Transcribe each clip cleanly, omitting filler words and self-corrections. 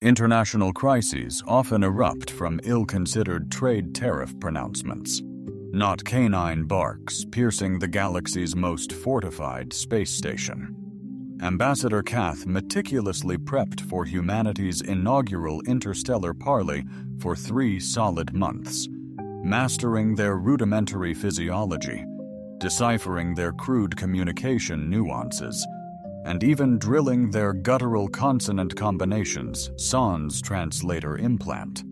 International crises often erupt from ill-considered trade tariff pronouncements, not canine barks piercing the galaxy's most fortified space station. Ambassador Kath meticulously prepped for humanity's inaugural interstellar parley for 3 solid months, mastering their rudimentary physiology, deciphering their crude communication nuances, and even drilling their guttural consonant combinations sans translator implant.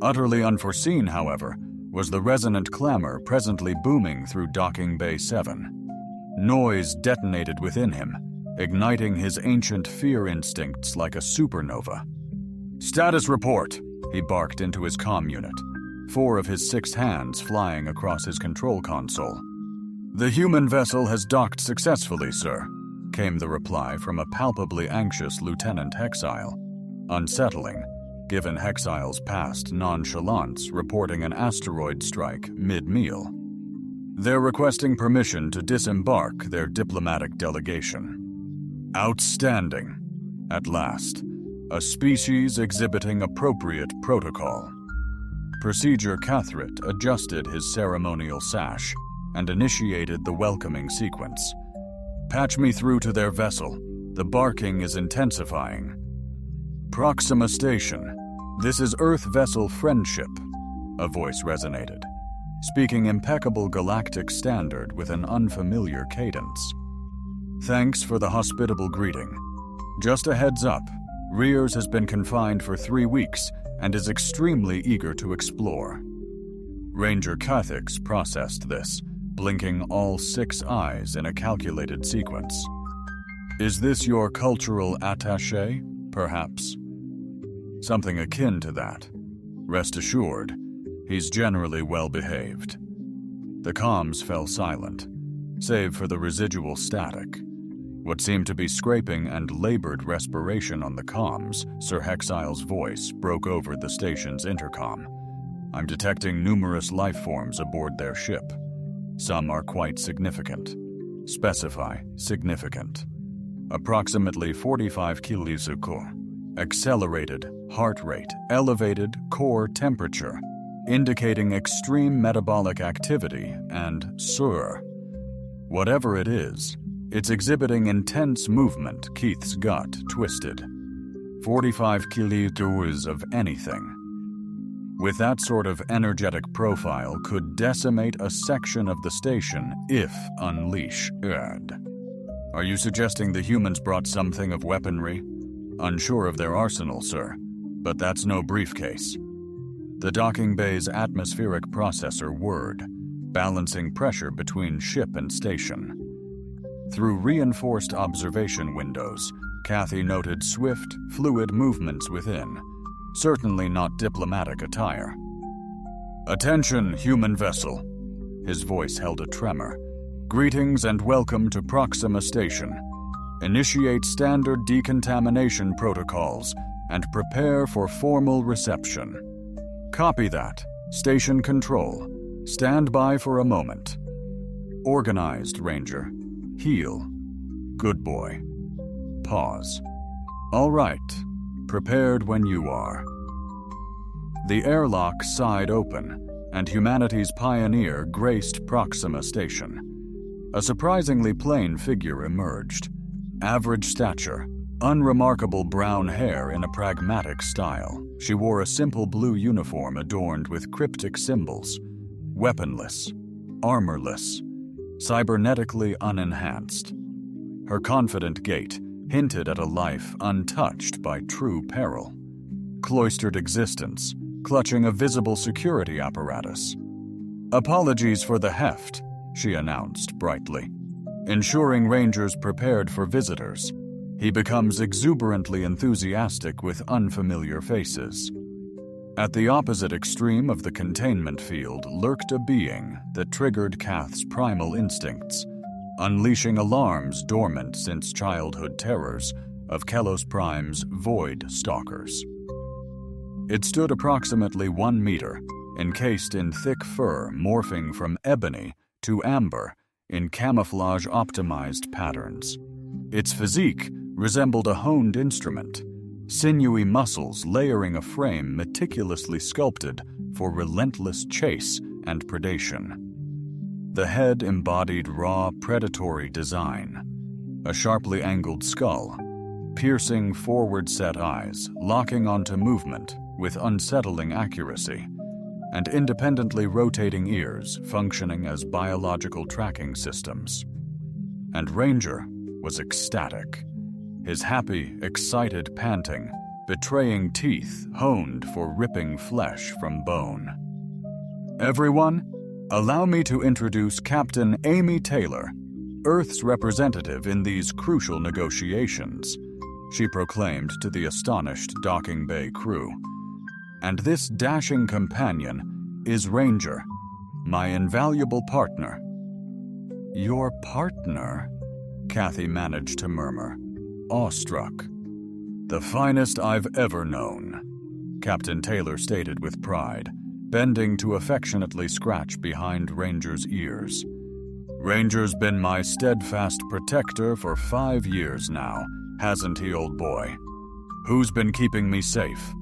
Utterly unforeseen, however, was the resonant clamor presently booming through Docking Bay 7. Noise detonated within him, igniting his ancient fear instincts like a supernova. "Status report," he barked into his comm unit, 4 of his 6 hands flying across his control console. "The human vessel has docked successfully, sir," came the reply from a palpably anxious Lieutenant Hexile. Unsettling, given Hexile's past nonchalance reporting an asteroid strike mid-meal. "They're requesting permission to disembark their diplomatic delegation." Outstanding. At last, a species exhibiting appropriate protocol. Procedure Cathrit adjusted his ceremonial sash and initiated the welcoming sequence. "Patch me through to their vessel. The barking is intensifying." "Proxima Station. This is Earth Vessel Friendship," a voice resonated, speaking impeccable galactic standard with an unfamiliar cadence. "Thanks for the hospitable greeting. Just a heads up, Rears has been confined for 3 weeks and is extremely eager to explore." Ranger Cathix processed this, blinking all 6 eyes in a calculated sequence. "Is this your cultural attaché, perhaps?" "Something akin to that. Rest assured, he's generally well behaved." The comms fell silent, save for the residual static. What seemed to be scraping and labored respiration on the comms, Sir Hexile's voice broke over the station's intercom. "I'm detecting numerous life forms aboard their ship. Some are quite significant. Specify significant. Approximately 45 kiloseconds. Accelerated heart rate, elevated core temperature, indicating extreme metabolic activity, and Sir. Whatever it is, it's exhibiting intense movement." Keith's gut twisted. 45 kilojoules of anything, with that sort of energetic profile, could decimate a section of the station if unleashed. "Are you suggesting the humans brought something of weaponry?" "Unsure of their arsenal, sir, but that's no briefcase." The docking bay's atmospheric processor whirred, balancing pressure between ship and station. Through reinforced observation windows, Kathy noted swift, fluid movements within, certainly not diplomatic attire. "Attention, human vessel." His voice held a tremor. "Greetings and welcome to Proxima Station. Initiate standard decontamination protocols and prepare for formal reception." "Copy that. Station control. Stand by for a moment." "Organized, Ranger. Heal. Good boy." Pause. "All right. Prepared when you are." The airlock sighed open, and humanity's pioneer graced Proxima Station. A surprisingly plain figure emerged. Average stature, unremarkable brown hair in a pragmatic style. She wore a simple blue uniform adorned with cryptic symbols. Weaponless, armorless, cybernetically unenhanced. Her confident gait hinted at a life untouched by true peril. Cloistered existence, clutching a visible security apparatus. "Apologies for the heft," she announced brightly. Ensuring Rangers prepared for visitors, he becomes exuberantly enthusiastic with unfamiliar faces. At the opposite extreme of the containment field lurked a being that triggered Kath's primal instincts, unleashing alarms dormant since childhood terrors of Kelos Prime's Void Stalkers. It stood approximately 1 meter, encased in thick fur morphing from ebony to amber in camouflage-optimized patterns. Its physique resembled a honed instrument, sinewy muscles layering a frame meticulously sculpted for relentless chase and predation. The head embodied raw, predatory design, a sharply angled skull, piercing forward-set eyes locking onto movement with unsettling accuracy, and independently rotating ears functioning as biological tracking systems. And Ranger was ecstatic, his happy, excited panting betraying teeth honed for ripping flesh from bone. "Everyone, allow me to introduce Captain Amy Taylor, Earth's representative in these crucial negotiations," she proclaimed to the astonished docking bay crew. "And this dashing companion is Ranger, my invaluable partner." "Your partner?" Kathy managed to murmur, awestruck. "The finest I've ever known," Captain Taylor stated with pride, bending to affectionately scratch behind Ranger's ears. "Ranger's been my steadfast protector for 5 years now, hasn't he, old boy? Who's been keeping me safe?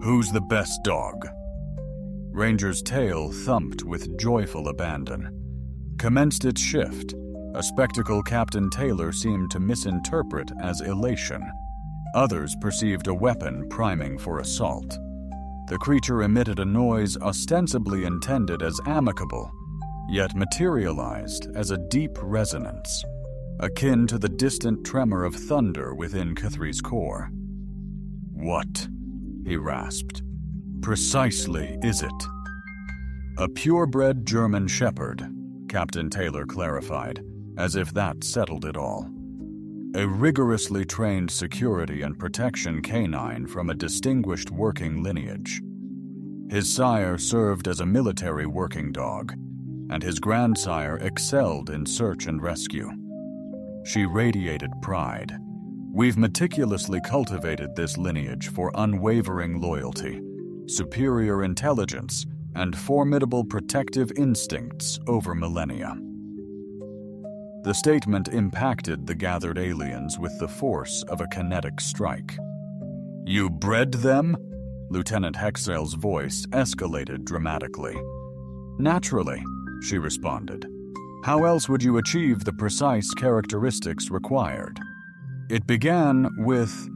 Who's the best dog?" Ranger's tail thumped with joyful abandon. Commenced its shift, a spectacle Captain Taylor seemed to misinterpret as elation. Others perceived a weapon priming for assault. The creature emitted a noise ostensibly intended as amicable, yet materialized as a deep resonance, akin to the distant tremor of thunder within Catheri's core. "What," he rasped, "precisely is it?" "A purebred German shepherd," Captain Taylor clarified, as if that settled it all. "A rigorously trained security and protection canine from a distinguished working lineage. His sire served as a military working dog, and his grandsire excelled in search and rescue." She radiated pride. "We've meticulously cultivated this lineage for unwavering loyalty, superior intelligence, and formidable protective instincts over millennia." The statement impacted the gathered aliens with the force of a kinetic strike. "You bred them?" Lieutenant Hexail's voice escalated dramatically. "Naturally," she responded. "How else would you achieve the precise characteristics required? It began with,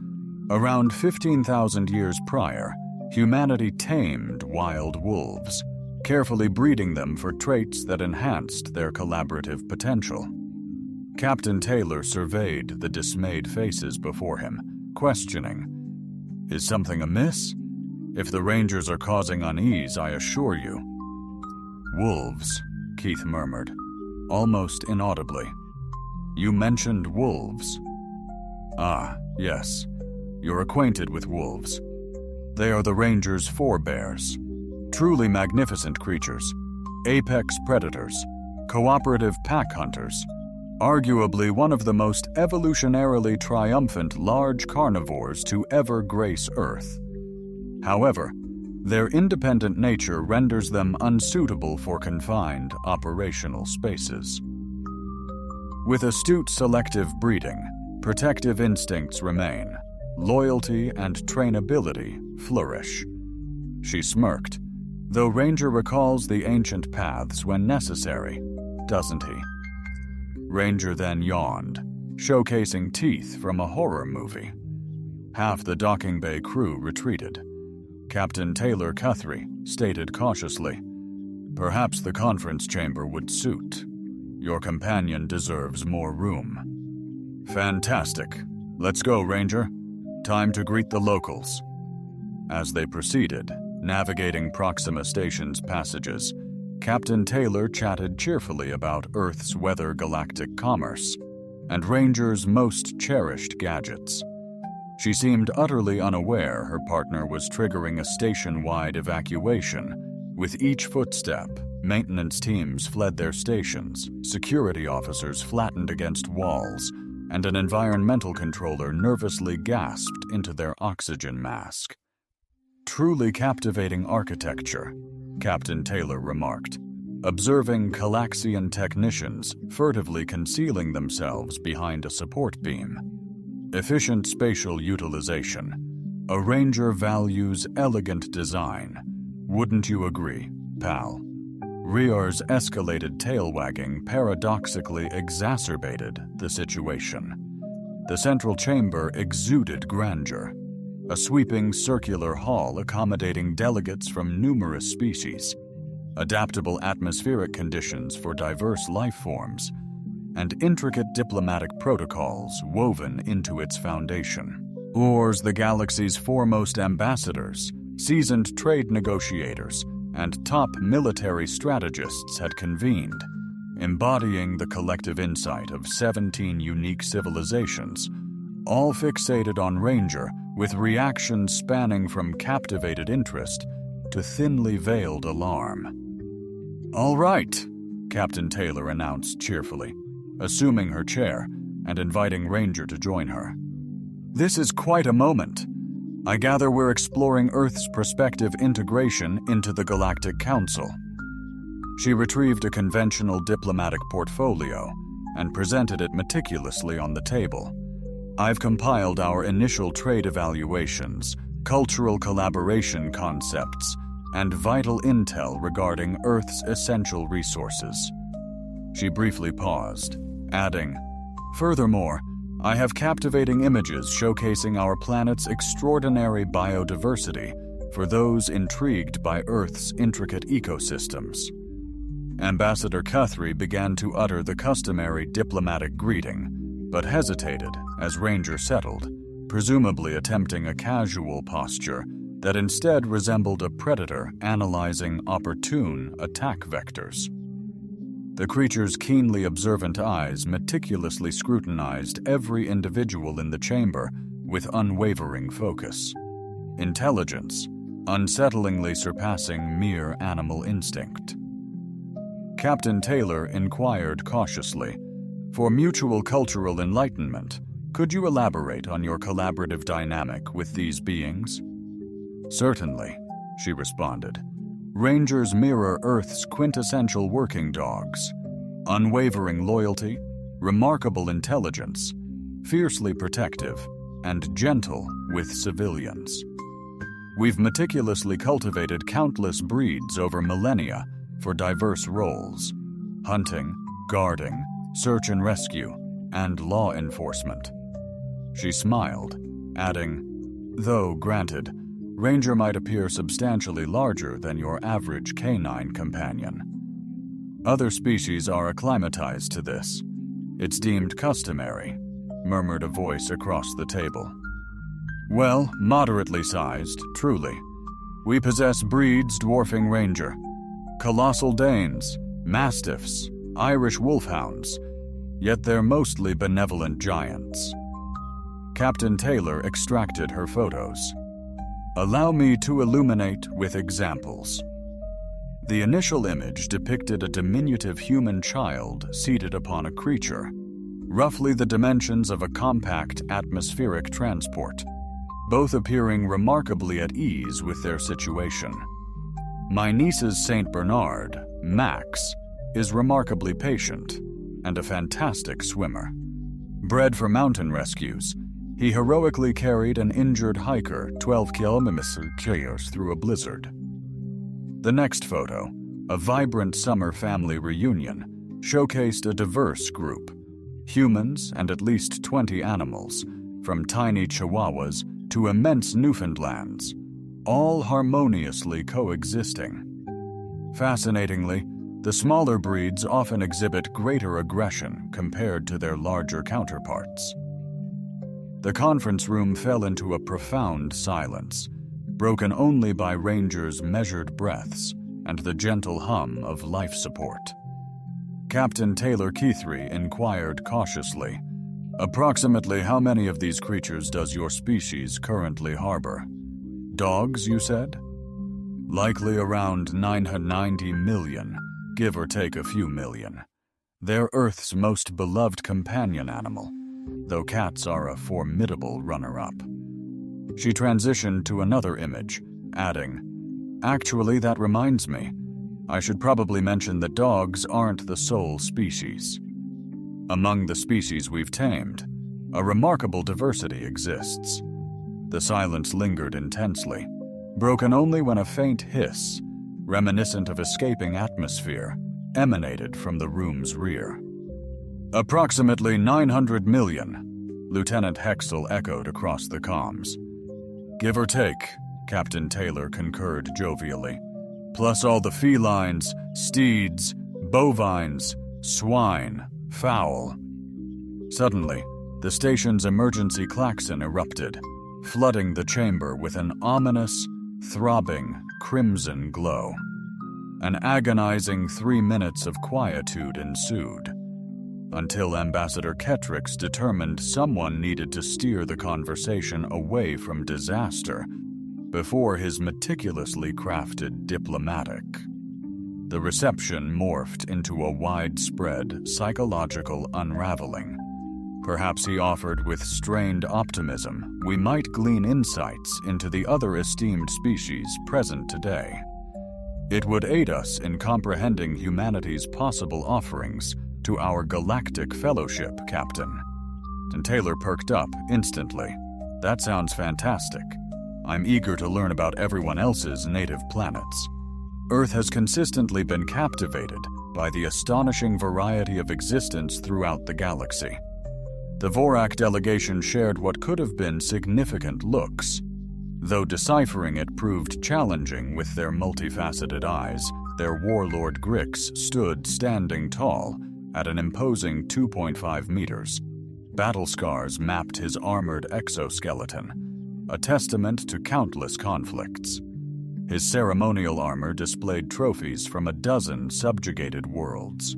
around 15,000 years prior, humanity tamed wild wolves, carefully breeding them for traits that enhanced their collaborative potential." Captain Taylor surveyed the dismayed faces before him, questioning, "Is something amiss? If the Rangers are causing unease, I assure you." "Wolves," Keith murmured, almost inaudibly. "You mentioned wolves." "Ah, yes. You're acquainted with wolves. They are the Rangers' forebears. Truly magnificent creatures, apex predators, cooperative pack hunters, arguably one of the most evolutionarily triumphant large carnivores to ever grace Earth. However, their independent nature renders them unsuitable for confined operational spaces. With astute selective breeding, protective instincts remain, loyalty and trainability flourish." She smirked, though Ranger recalls the ancient paths when necessary, doesn't he? Ranger then yawned, showcasing teeth from a horror movie. Half the docking bay crew retreated. Captain Taylor Guthrie stated cautiously, "Perhaps the conference chamber would suit. Your companion deserves more room." "Fantastic. Let's go, Ranger. Time to greet the locals." As they proceeded, navigating Proxima Station's passages, Captain Taylor chatted cheerfully about Earth's weather, galactic commerce, and Ranger's most cherished gadgets. She seemed utterly unaware her partner was triggering a station-wide evacuation. With each footstep, maintenance teams fled their stations, security officers flattened against walls, and an environmental controller nervously gasped into their oxygen mask. "Truly captivating architecture," Captain Taylor remarked, observing Calaxian technicians furtively concealing themselves behind a support beam. "Efficient spatial utilization, A ranger values elegant design. Wouldn't you agree, pal? Rior's escalated tail wagging paradoxically exacerbated the situation. The central chamber exuded grandeur, a sweeping circular hall accommodating delegates from numerous species, adaptable atmospheric conditions for diverse life forms, and intricate diplomatic protocols woven into its foundation. Ors, the galaxy's foremost ambassadors, seasoned trade negotiators, and top military strategists had convened, embodying the collective insight of 17 unique civilizations, all fixated on Ranger with reactions spanning from captivated interest to thinly veiled alarm. "All right," Captain Taylor announced cheerfully, assuming her chair and inviting Ranger to join her. "This is quite a moment. I gather we're exploring Earth's prospective integration into the Galactic Council." She retrieved a conventional diplomatic portfolio and presented it meticulously on the table. "I've compiled our initial trade evaluations, cultural collaboration concepts, and vital intel regarding Earth's essential resources." She briefly paused, adding, "Furthermore, I have captivating images showcasing our planet's extraordinary biodiversity for those intrigued by Earth's intricate ecosystems." Ambassador Guthrie began to utter the customary diplomatic greeting, but hesitated as Ranger settled, presumably attempting a casual posture that instead resembled a predator analyzing opportune attack vectors. The creature's keenly observant eyes meticulously scrutinized every individual in the chamber with unwavering focus. Intelligence, unsettlingly surpassing mere animal instinct. Captain Taylor inquired cautiously, "For mutual cultural enlightenment, could you elaborate on your collaborative dynamic with these beings?" "Certainly," she responded. "Rangers mirror Earth's quintessential working dogs: unwavering loyalty, remarkable intelligence, fiercely protective, and gentle with civilians. We've meticulously cultivated countless breeds over millennia for diverse roles: hunting, guarding, search and rescue, and law enforcement." She smiled, adding, "Though, granted, Ranger might appear substantially larger than your average canine companion. Other species are acclimatized to this. It's deemed customary," murmured a voice across the table. "Well, moderately sized, truly. We possess breeds dwarfing Ranger: colossal Danes, Mastiffs, Irish Wolfhounds, yet they're mostly benevolent giants." Captain Taylor extracted her photos. "Allow me to illuminate with examples." The initial image depicted a diminutive human child seated upon a creature, roughly the dimensions of a compact atmospheric transport, both appearing remarkably at ease with their situation. My niece's Saint Bernard, Max, is remarkably patient and a fantastic swimmer. Bred for mountain rescues, he heroically carried an injured hiker 12 kilometers through a blizzard. The next photo, a vibrant summer family reunion, showcased a diverse group: humans and at least 20 animals, from tiny chihuahuas to immense Newfoundlands, all harmoniously coexisting. Fascinatingly, the smaller breeds often exhibit greater aggression compared to their larger counterparts. The conference room fell into a profound silence, broken only by Ranger's measured breaths and the gentle hum of life support. Captain Taylor Guthrie inquired cautiously, "Approximately how many of these creatures does your species currently harbor?" "Dogs, you said?" "Likely around 990 million, give or take a few million. They're Earth's most beloved companion animal, though cats are a formidable runner-up." She transitioned to another image, adding, "Actually, that reminds me. I should probably mention that dogs aren't the sole species. Among the species we've tamed, a remarkable diversity exists. The silence lingered intensely, broken only when a faint hiss, reminiscent of escaping atmosphere, emanated from the room's rear. "Approximately 900 million," Lieutenant Hexel echoed across the comms. "Give or take," Captain Taylor concurred jovially. "Plus all the felines, steeds, bovines, swine, fowl." Suddenly, the station's emergency klaxon erupted, flooding the chamber with an ominous, throbbing, crimson glow. An agonizing 3 minutes of quietude ensued, until Ambassador Kettrix determined someone needed to steer the conversation away from disaster before his meticulously crafted diplomatic. The reception morphed into a widespread psychological unraveling. Perhaps he offered with strained optimism we might glean insights into the other esteemed species present today. It would aid us in comprehending humanity's possible offerings to our galactic fellowship, Captain. And Taylor perked up instantly. That sounds fantastic. I'm eager to learn about everyone else's native planets. Earth has consistently been captivated by the astonishing variety of existence throughout the galaxy. The Vorak delegation shared what could have been significant looks, though deciphering it proved challenging with their multifaceted eyes. Their warlord Grix stood standing tall at an imposing 2.5 meters. Battle scars mapped his armored exoskeleton, a testament to countless conflicts. His ceremonial armor displayed trophies from a dozen subjugated worlds.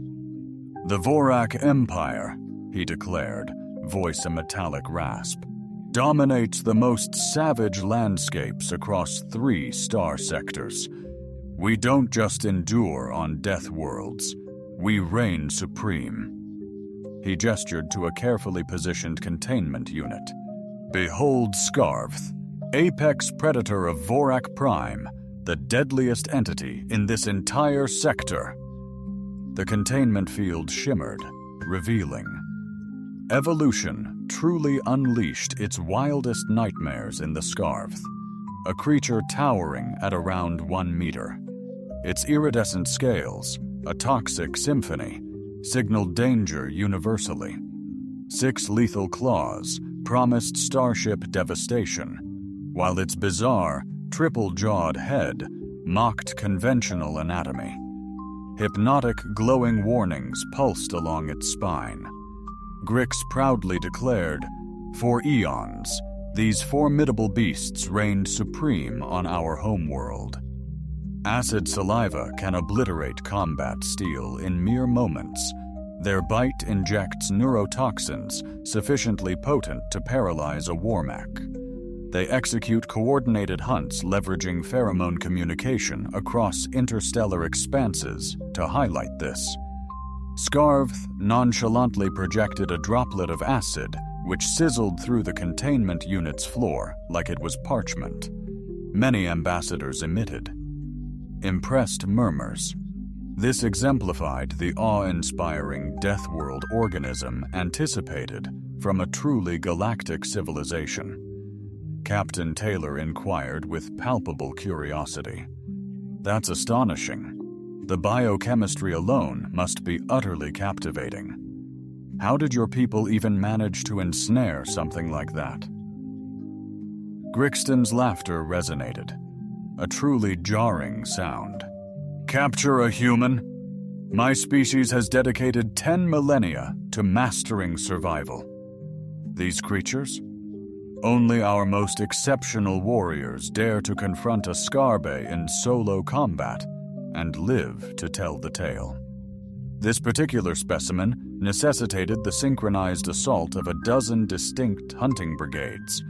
"The Vorak Empire," he declared, voice a metallic rasp, "dominates the most savage landscapes across 3 star sectors. We don't just endure on Deathworlds, we reign supreme." He gestured to a carefully positioned containment unit. "Behold Scarvth, apex predator of Vorak Prime, the deadliest entity in this entire sector." The containment field shimmered, revealing. Evolution truly unleashed its wildest nightmares in the Scarvth, a creature towering at around 1 meter. Its iridescent scales, a toxic symphony, signaled danger universally. 6 lethal claws promised starship devastation, while its bizarre, triple-jawed head mocked conventional anatomy. Hypnotic, glowing warnings pulsed along its spine. Grix proudly declared, "For eons, these formidable beasts reigned supreme on our homeworld. Acid saliva can obliterate combat steel in mere moments. Their bite injects neurotoxins sufficiently potent to paralyze a warmech. They execute coordinated hunts leveraging pheromone communication across interstellar expanses to highlight this." Scarvth nonchalantly projected a droplet of acid which sizzled through the containment unit's floor like it was parchment. Many ambassadors emitted impressed murmurs. This exemplified the awe-inspiring Deathworld organism anticipated from a truly galactic civilization. Captain Taylor inquired with palpable curiosity. "That's astonishing. The biochemistry alone must be utterly captivating. How did your people even manage to ensnare something like that?" Grixton's laughter resonated, a truly jarring sound. "Capture a human? My species has dedicated 10 millennia to mastering survival. These creatures? Only our most exceptional warriors dare to confront a Scarbe in solo combat and live to tell the tale. This particular specimen necessitated the synchronized assault of a dozen distinct hunting brigades,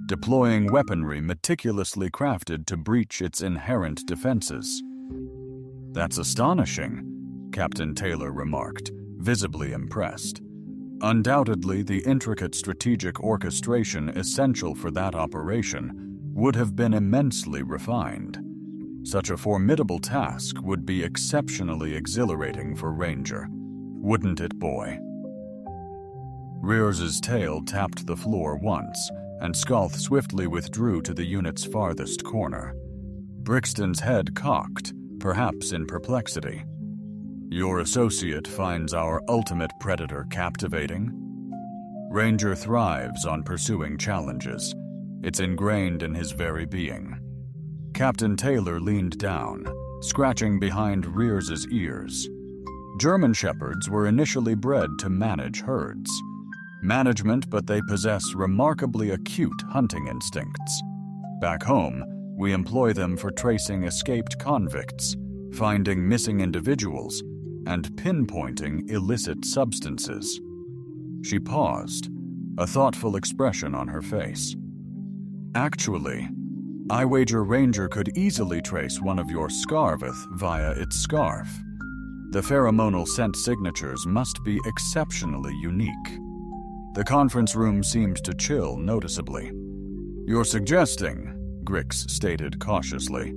deploying weaponry meticulously crafted to breach its inherent defenses." "That's astonishing," Captain Taylor remarked, visibly impressed. Undoubtedly, the intricate strategic orchestration essential for that operation would have been immensely refined. Such a formidable task would be exceptionally exhilarating for Ranger. Wouldn't it, boy? Rears's tail tapped the floor once, and Skalth swiftly withdrew to the unit's farthest corner. Brixton's head cocked, perhaps in perplexity. "Your associate finds our ultimate predator captivating?" Ranger thrives on pursuing challenges. It's ingrained in his very being. Captain Taylor leaned down, scratching behind Rears's ears. German Shepherds were initially bred to manage herds. Management, but they possess remarkably acute hunting instincts. Back home, we employ them for tracing escaped convicts, finding missing individuals, and pinpointing illicit substances. She paused, a thoughtful expression on her face. "Actually, I wager Ranger could easily trace one of your Scarveth via its scarf. The pheromonal scent signatures must be exceptionally unique." The conference room seemed to chill noticeably. "You're suggesting," Grix stated cautiously,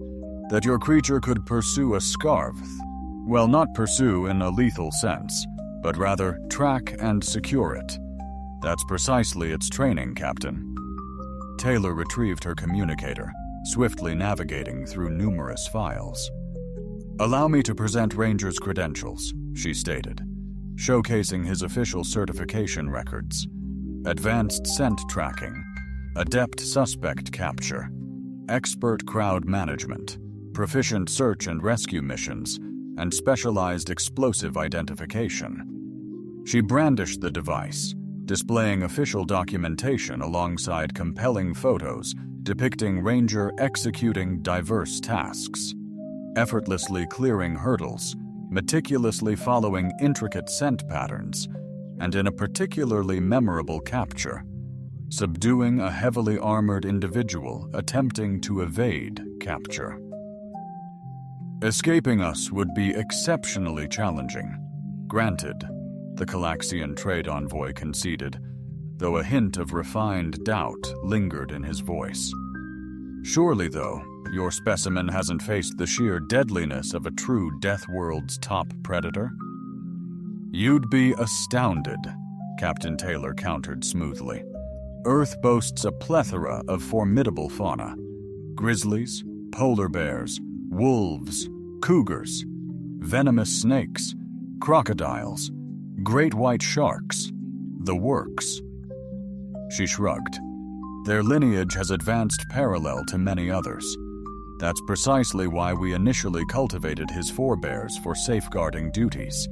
"that your creature could pursue a Scarveth. Well, not pursue in a lethal sense, but rather track and secure it. That's precisely its training, Captain." Taylor retrieved her communicator, swiftly navigating through numerous files. "Allow me to present Ranger's credentials," she stated, showcasing his official certification records. Advanced scent tracking, adept suspect capture, expert crowd management, proficient search and rescue missions, and specialized explosive identification. She brandished the device, displaying official documentation alongside compelling photos depicting Ranger executing diverse tasks, effortlessly clearing hurdles, meticulously following intricate scent patterns, and in a particularly memorable capture, subduing a heavily armored individual attempting to evade capture. "Escaping us would be exceptionally challenging. Granted," the Calaxian trade envoy conceded, though a hint of refined doubt lingered in his voice. "Surely, though, your specimen hasn't faced the sheer deadliness of a true Deathworld's top predator?" "You'd be astounded," Captain Taylor countered smoothly. "Earth boasts a plethora of formidable fauna. Grizzlies, polar bears, wolves, cougars, venomous snakes, crocodiles, great white sharks, the works." She shrugged. "Their lineage has advanced parallel to many others. That's precisely why we initially cultivated his forebears for safeguarding duties."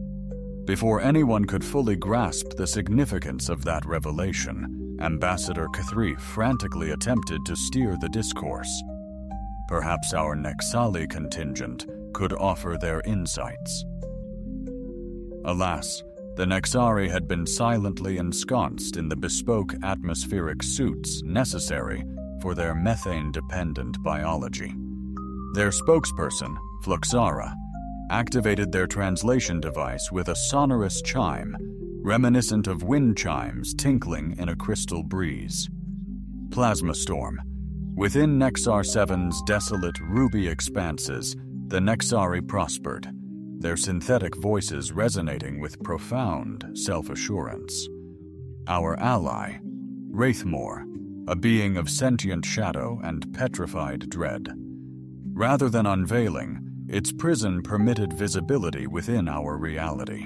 Before anyone could fully grasp the significance of that revelation, Ambassador Cathri frantically attempted to steer the discourse. Perhaps our Nexali contingent could offer their insights. Alas, the Nexari had been silently ensconced in the bespoke atmospheric suits necessary for their methane-dependent biology. Their spokesperson, Fluxara, activated their translation device with a sonorous chime, reminiscent of wind chimes tinkling in a crystal breeze. Plasma storm. Within Nexar 7's desolate, ruby expanses, the Nexari prospered, their synthetic voices resonating with profound self-assurance. Our ally, Wraithmore, a being of sentient shadow and petrified dread. Rather than unveiling, its prison permitted visibility within our reality.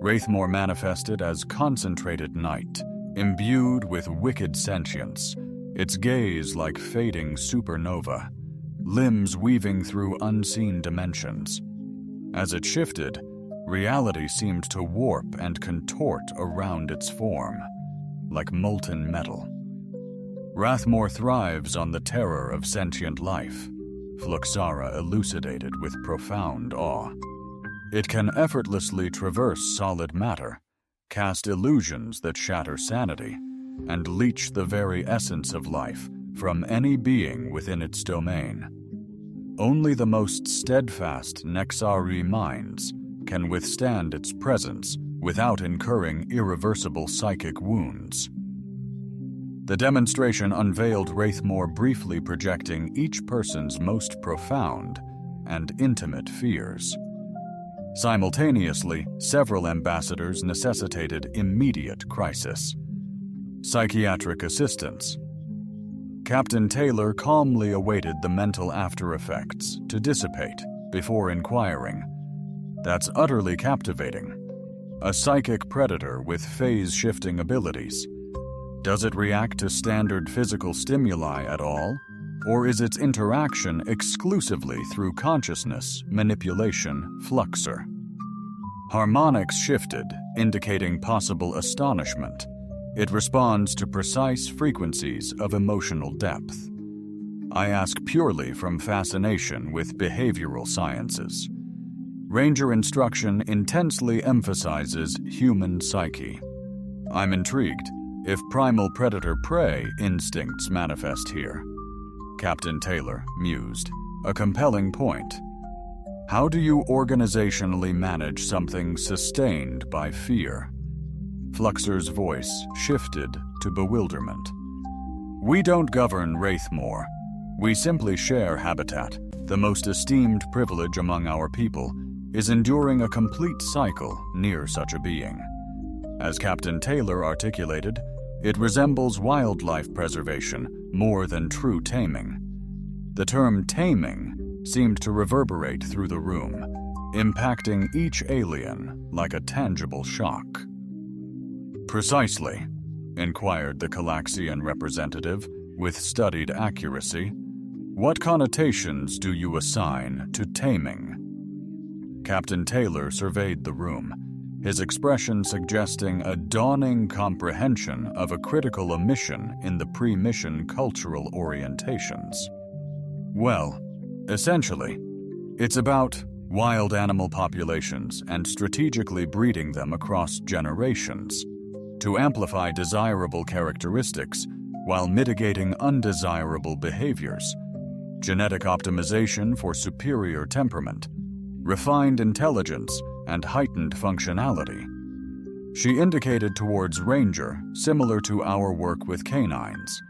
Wraithmore manifested as concentrated night, imbued with wicked sentience, its gaze like fading supernova, limbs weaving through unseen dimensions. As it shifted, reality seemed to warp and contort around its form, like molten metal. Wraithmore thrives on the terror of sentient life, Fluxara elucidated with profound awe. It can effortlessly traverse solid matter, cast illusions that shatter sanity, and leach the very essence of life from any being within its domain. Only the most steadfast Nexari minds can withstand its presence without incurring irreversible psychic wounds. The demonstration unveiled Wraithmore briefly projecting each person's most profound and intimate fears. Simultaneously, several ambassadors necessitated immediate crisis. Psychiatric assistance, Captain Taylor calmly awaited the mental after-effects to dissipate before inquiring. That's utterly captivating. A psychic predator with phase-shifting abilities. Does it react to standard physical stimuli at all, or is its interaction exclusively through consciousness, manipulation, fluxor? Harmonics shifted, indicating possible astonishment. It responds to precise frequencies of emotional depth. I ask purely from fascination with behavioral sciences. Ranger instruction intensely emphasizes human psyche. I'm intrigued if primal predator-prey instincts manifest here. Captain Taylor mused, a compelling point. How do you organizationally manage something sustained by fear? Fluxor's voice shifted to bewilderment. We don't govern Wraithmore. We simply share habitat. The most esteemed privilege among our people is enduring a complete cycle near such a being. As Captain Taylor articulated, it resembles wildlife preservation more than true taming. The term taming seemed to reverberate through the room, impacting each alien like a tangible shock. Precisely, inquired the Calaxian representative with studied accuracy. What connotations do you assign to taming? Captain Taylor surveyed the room, his expression suggesting a dawning comprehension of a critical omission in the pre-mission cultural orientations. Well, essentially, it's about wild animal populations and strategically breeding them across generations to amplify desirable characteristics while mitigating undesirable behaviors, genetic optimization for superior temperament, refined intelligence, and heightened functionality. She indicated towards Ranger, similar to our work with canines.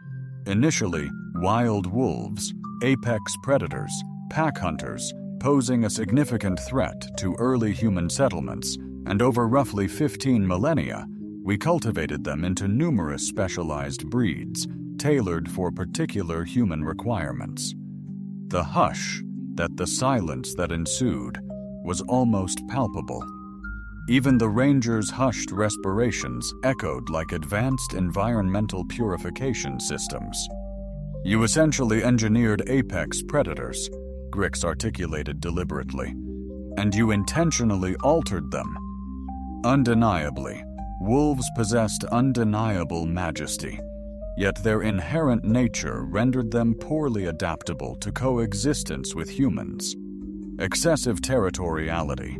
Initially, wild wolves, apex predators, pack hunters, posing a significant threat to early human settlements, and over roughly 15 millennia, we cultivated them into numerous specialized breeds, tailored for particular human requirements. The hush, the silence that ensued, was almost palpable. Even the Ranger's hushed respirations echoed like advanced environmental purification systems. You essentially engineered apex predators, Grix articulated deliberately, and you intentionally altered them. Undeniably, wolves possessed undeniable majesty, yet their inherent nature rendered them poorly adaptable to coexistence with humans. Excessive territoriality,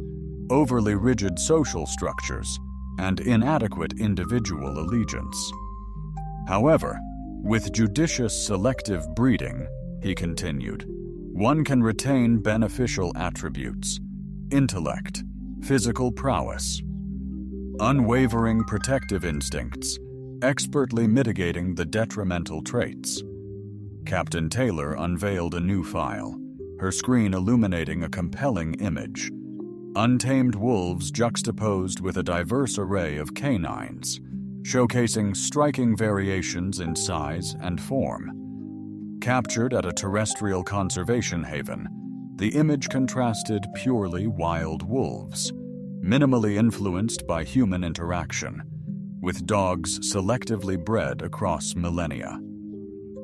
overly rigid social structures, and inadequate individual allegiance. However, with judicious selective breeding, he continued, one can retain beneficial attributes, intellect, physical prowess, unwavering protective instincts, expertly mitigating the detrimental traits. Captain Taylor unveiled a new file, her screen illuminating a compelling image. Untamed wolves juxtaposed with a diverse array of canines, showcasing striking variations in size and form. Captured at a terrestrial conservation haven, the image contrasted purely wild wolves, minimally influenced by human interaction, with dogs selectively bred across millennia.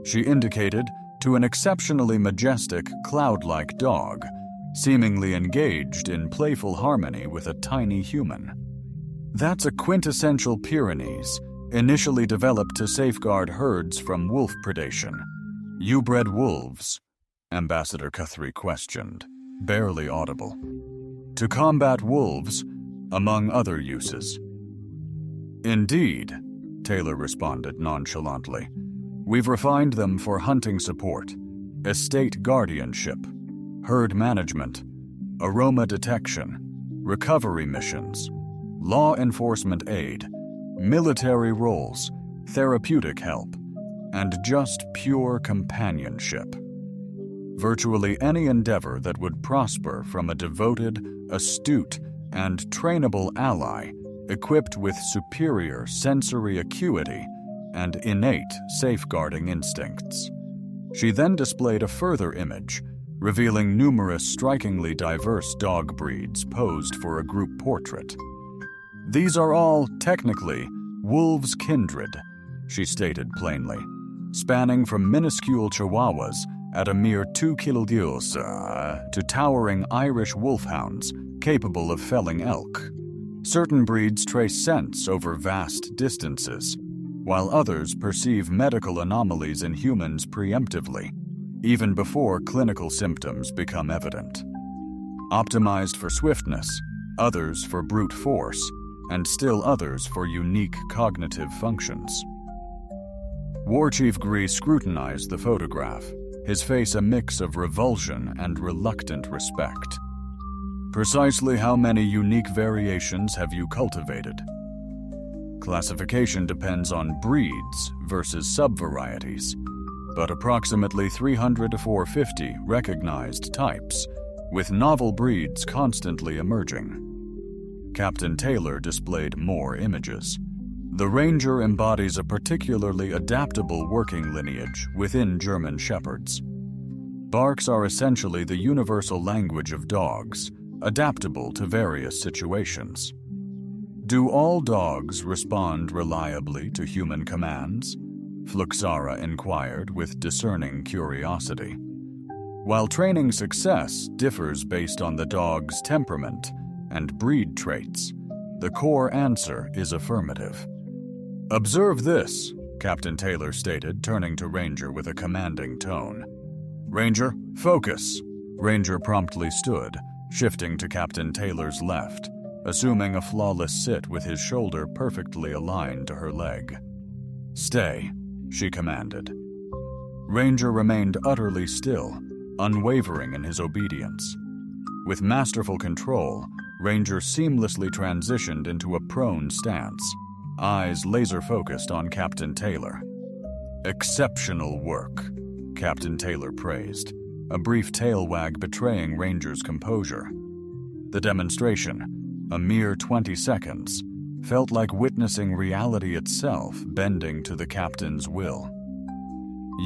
She indicated to an exceptionally majestic, cloud-like dog, seemingly engaged in playful harmony with a tiny human. That's a quintessential Pyrenees, initially developed to safeguard herds from wolf predation. You bred wolves? Ambassador Guthrie questioned, barely audible. To combat wolves, among other uses. Indeed, Taylor responded nonchalantly. We've refined them for hunting support, estate guardianship, herd management, aroma detection, recovery missions, law enforcement aid, military roles, therapeutic help, and just pure companionship. Virtually any endeavor that would prosper from a devoted, astute, and trainable ally equipped with superior sensory acuity and innate safeguarding instincts. She then displayed a further image, revealing numerous strikingly diverse dog breeds posed for a group portrait. "These are all, technically, wolves' kindred," she stated plainly, spanning from minuscule chihuahuas at a mere 2 kilograms to towering Irish wolfhounds capable of felling elk. Certain breeds trace scents over vast distances, while others perceive medical anomalies in humans preemptively, even before clinical symptoms become evident. Optimized for swiftness, others for brute force, and still others for unique cognitive functions. War Chief Gree scrutinized the photograph, his face a mix of revulsion and reluctant respect. "Precisely how many unique variations have you cultivated?" Classification depends on breeds versus subvarieties, but approximately 300 to 450 recognized types, with novel breeds constantly emerging. Captain Taylor displayed more images. The Ranger embodies a particularly adaptable working lineage within German Shepherds. Barks are essentially the universal language of dogs, adaptable to various situations. "Do all dogs respond reliably to human commands?" Fluxara inquired with discerning curiosity. While training success differs based on the dog's temperament and breed traits, the core answer is affirmative. "Observe this," Captain Taylor stated, turning to Ranger with a commanding tone. "Ranger, focus." Ranger promptly stood, shifting to Captain Taylor's left, assuming a flawless sit with his shoulder perfectly aligned to her leg. "Stay," she commanded. Ranger remained utterly still, unwavering in his obedience. With masterful control, Ranger seamlessly transitioned into a prone stance, eyes laser-focused on Captain Taylor. "Exceptional work," Captain Taylor praised, a brief tail wag betraying Ranger's composure. The demonstration, a mere 20 seconds, felt like witnessing reality itself bending to the captain's will.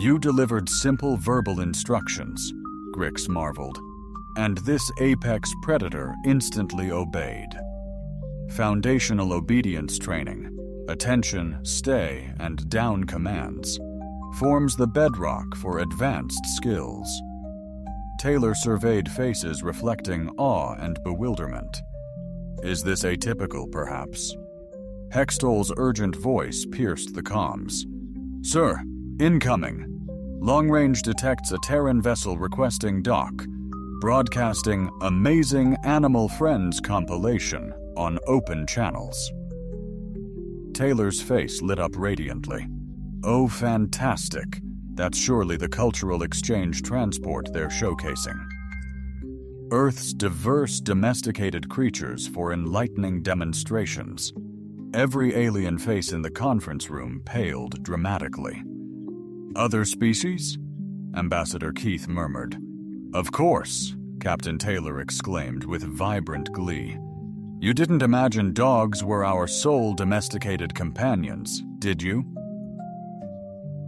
"You delivered simple verbal instructions," Grix marveled, "and this apex predator instantly obeyed. Foundational obedience training, attention, stay, and down commands, forms the bedrock for advanced skills." Taylor surveyed faces reflecting awe and bewilderment. "Is this atypical, perhaps?" Hextol's urgent voice pierced the comms. "Sir, incoming. Long range detects a Terran vessel requesting dock, broadcasting Amazing Animal Friends compilation on open channels." Taylor's face lit up radiantly. "Oh, fantastic. That's surely the cultural exchange transport they're showcasing. Earth's diverse domesticated creatures for enlightening demonstrations." Every alien face in the conference room paled dramatically. "Other species?" Ambassador Keith murmured. "Of course," Captain Taylor exclaimed with vibrant glee. "You didn't imagine dogs were our sole domesticated companions, did you?"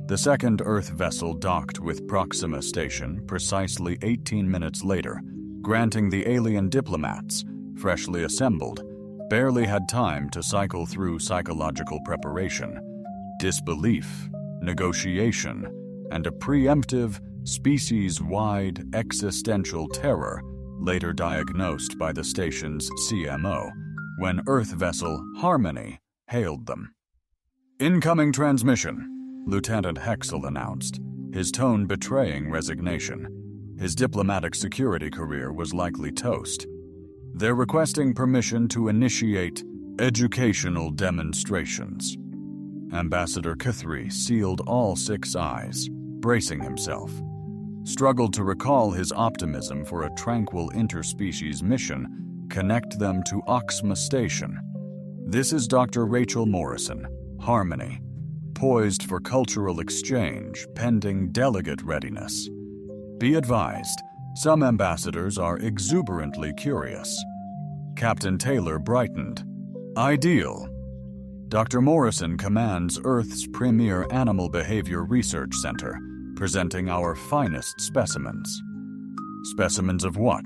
The second Earth vessel docked with Proxima Station precisely 18 minutes later, granting the alien diplomats, freshly assembled, barely had time to cycle through psychological preparation, disbelief, negotiation, and a preemptive, species-wide existential terror later diagnosed by the station's CMO when Earth vessel Harmony hailed them. "Incoming transmission," Lieutenant Hexel announced, his tone betraying resignation. His diplomatic security career was likely toast. "They're requesting permission to initiate educational demonstrations." Ambassador Guthrie sealed all 6 eyes, bracing himself. Struggled to recall his optimism for a tranquil interspecies mission, connect them to Oxma Station. "This is Dr. Rachel Morrison, Harmony, poised for cultural exchange pending delegate readiness. Be advised, some ambassadors are exuberantly curious." Captain Taylor brightened. "Ideal. Dr. Morrison commands Earth's premier animal behavior research center, presenting our finest specimens. Specimens of what?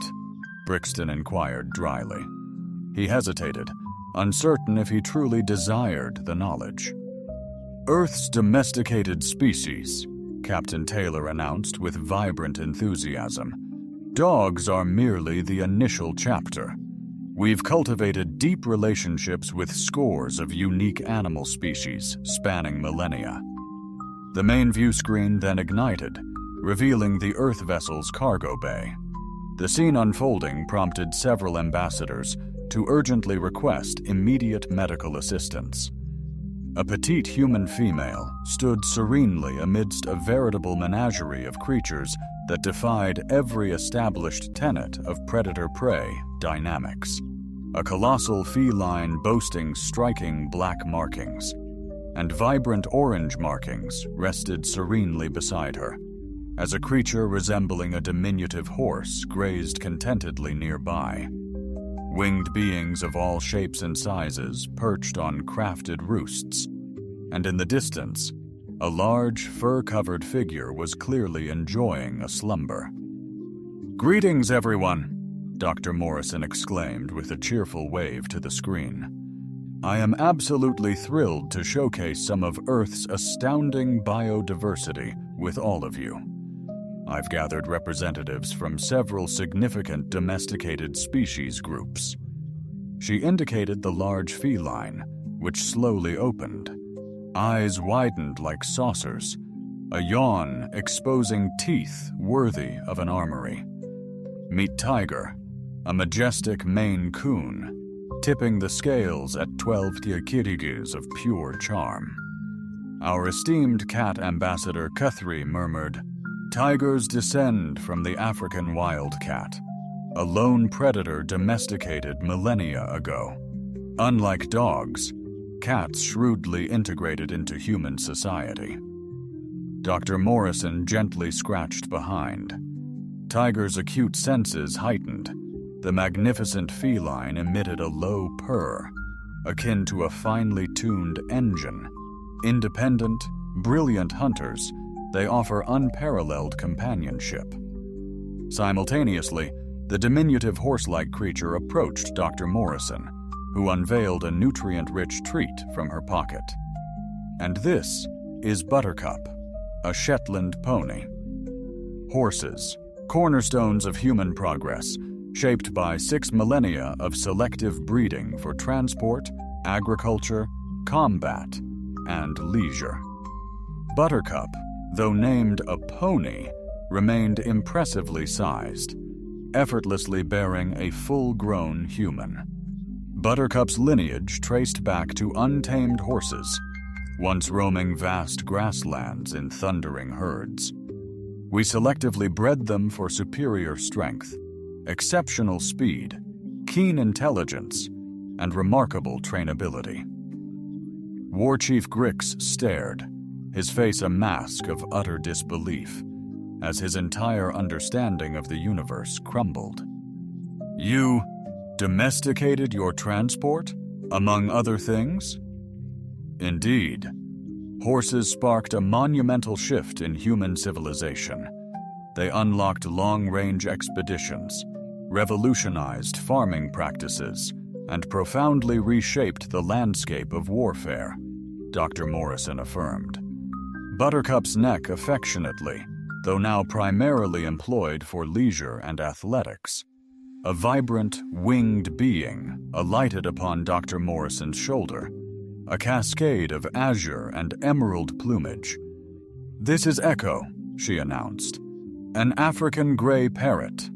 Brixton inquired dryly. He hesitated, uncertain if he truly desired the knowledge. Earth's domesticated species, Captain Taylor announced with vibrant enthusiasm. Dogs are merely the initial chapter. We've cultivated deep relationships with scores of unique animal species spanning millennia. The main view screen then ignited, revealing the Earth vessel's cargo bay. The scene unfolding prompted several ambassadors to urgently request immediate medical assistance. A petite human female stood serenely amidst a veritable menagerie of creatures that defied every established tenet of predator-prey dynamics. A colossal feline boasting striking black markings, and vibrant orange markings rested serenely beside her, as a creature resembling a diminutive horse grazed contentedly nearby. Winged beings of all shapes and sizes perched on crafted roosts, and in the distance, a large, fur-covered figure was clearly enjoying a slumber. "Greetings, everyone," Dr. Morrison exclaimed with a cheerful wave to the screen. "I am absolutely thrilled to showcase some of Earth's astounding biodiversity with all of you. I've gathered representatives from several significant domesticated species groups." She indicated the large feline, which slowly opened. Eyes widened like saucers, a yawn exposing teeth worthy of an armory. Meet Tiger, a majestic Maine Coon, tipping the scales at 12 Tiakirigus of pure charm. Our esteemed cat ambassador Guthrie murmured, "Tigers descend from the African wildcat, a lone predator domesticated millennia ago. Unlike dogs, cats shrewdly integrated into human society." Dr. Morrison gently scratched behind. Tiger's acute senses heightened. The magnificent feline emitted a low purr, akin to a finely tuned engine. Independent, brilliant hunters, they offer unparalleled companionship. Simultaneously, the diminutive horse-like creature approached Dr. Morrison, who unveiled a nutrient-rich treat from her pocket. And this is Buttercup, a Shetland pony. Horses, cornerstones of human progress, shaped by 6 millennia of selective breeding for transport, agriculture, combat, and leisure. Buttercup, though named a pony, remained impressively sized, effortlessly bearing a full-grown human. Buttercup's lineage traced back to untamed horses, once roaming vast grasslands in thundering herds. We selectively bred them for superior strength, exceptional speed, keen intelligence, and remarkable trainability. War Chief Grix stared, his face a mask of utter disbelief, as his entire understanding of the universe crumbled. "You domesticated your transport, among other things?" Indeed. Horses sparked a monumental shift in human civilization. They unlocked long-range expeditions, revolutionized farming practices, and profoundly reshaped the landscape of warfare, Dr. Morrison affirmed. Buttercup's neck affectionately, though now primarily employed for leisure and athletics. A vibrant, winged being alighted upon Dr. Morrison's shoulder, a cascade of azure and emerald plumage. "This is Echo," she announced, "an African gray parrot."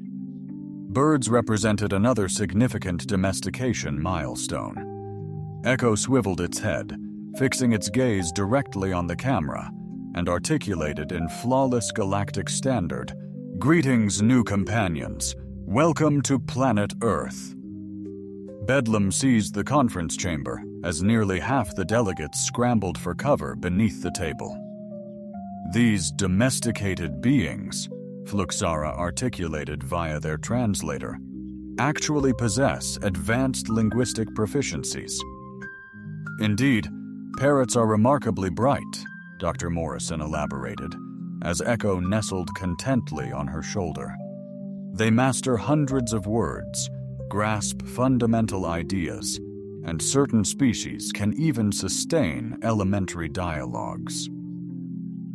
Birds represented another significant domestication milestone. Echo swiveled its head, fixing its gaze directly on the camera, and articulated in flawless galactic standard, "Greetings, new companions. Welcome to planet Earth." Bedlam seized the conference chamber as nearly half the delegates scrambled for cover beneath the table. "These domesticated beings," Fluxara articulated via their translator, "actually possess advanced linguistic proficiencies." "Indeed, parrots are remarkably bright," Dr. Morrison elaborated, as Echo nestled contently on her shoulder. They master hundreds of words, grasp fundamental ideas, and certain species can even sustain elementary dialogues.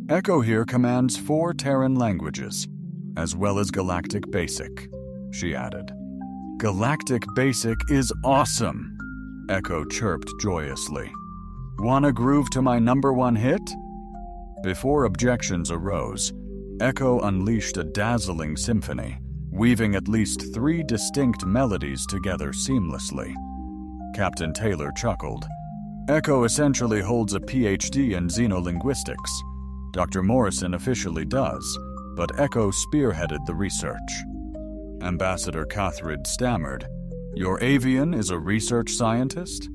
Echo here commands 4 Terran languages, as well as Galactic Basic, she added. Galactic Basic is awesome, Echo chirped joyously. Wanna groove to my #1 hit? Before objections arose, Echo unleashed a dazzling symphony, weaving at least 3 distinct melodies together seamlessly. Captain Taylor chuckled. Echo essentially holds a PhD in xenolinguistics. Dr. Morrison officially does, but Echo spearheaded the research. Ambassador Cathrid stammered, "Your avian is a research scientist?"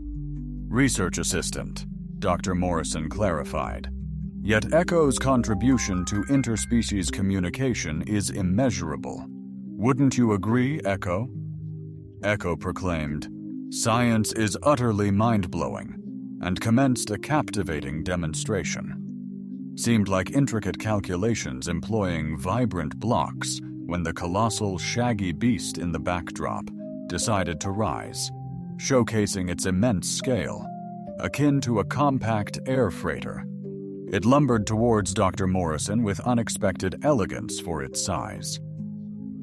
"Research assistant," Dr. Morrison clarified. Yet Echo's contribution to interspecies communication is immeasurable. Wouldn't you agree, Echo? Echo proclaimed, "Science is utterly mind-blowing," and commenced a captivating demonstration. Seemed like intricate calculations employing vibrant blocks when the colossal, shaggy beast in the backdrop decided to rise, showcasing its immense scale, akin to a compact air freighter. It lumbered towards Dr. Morrison with unexpected elegance for its size.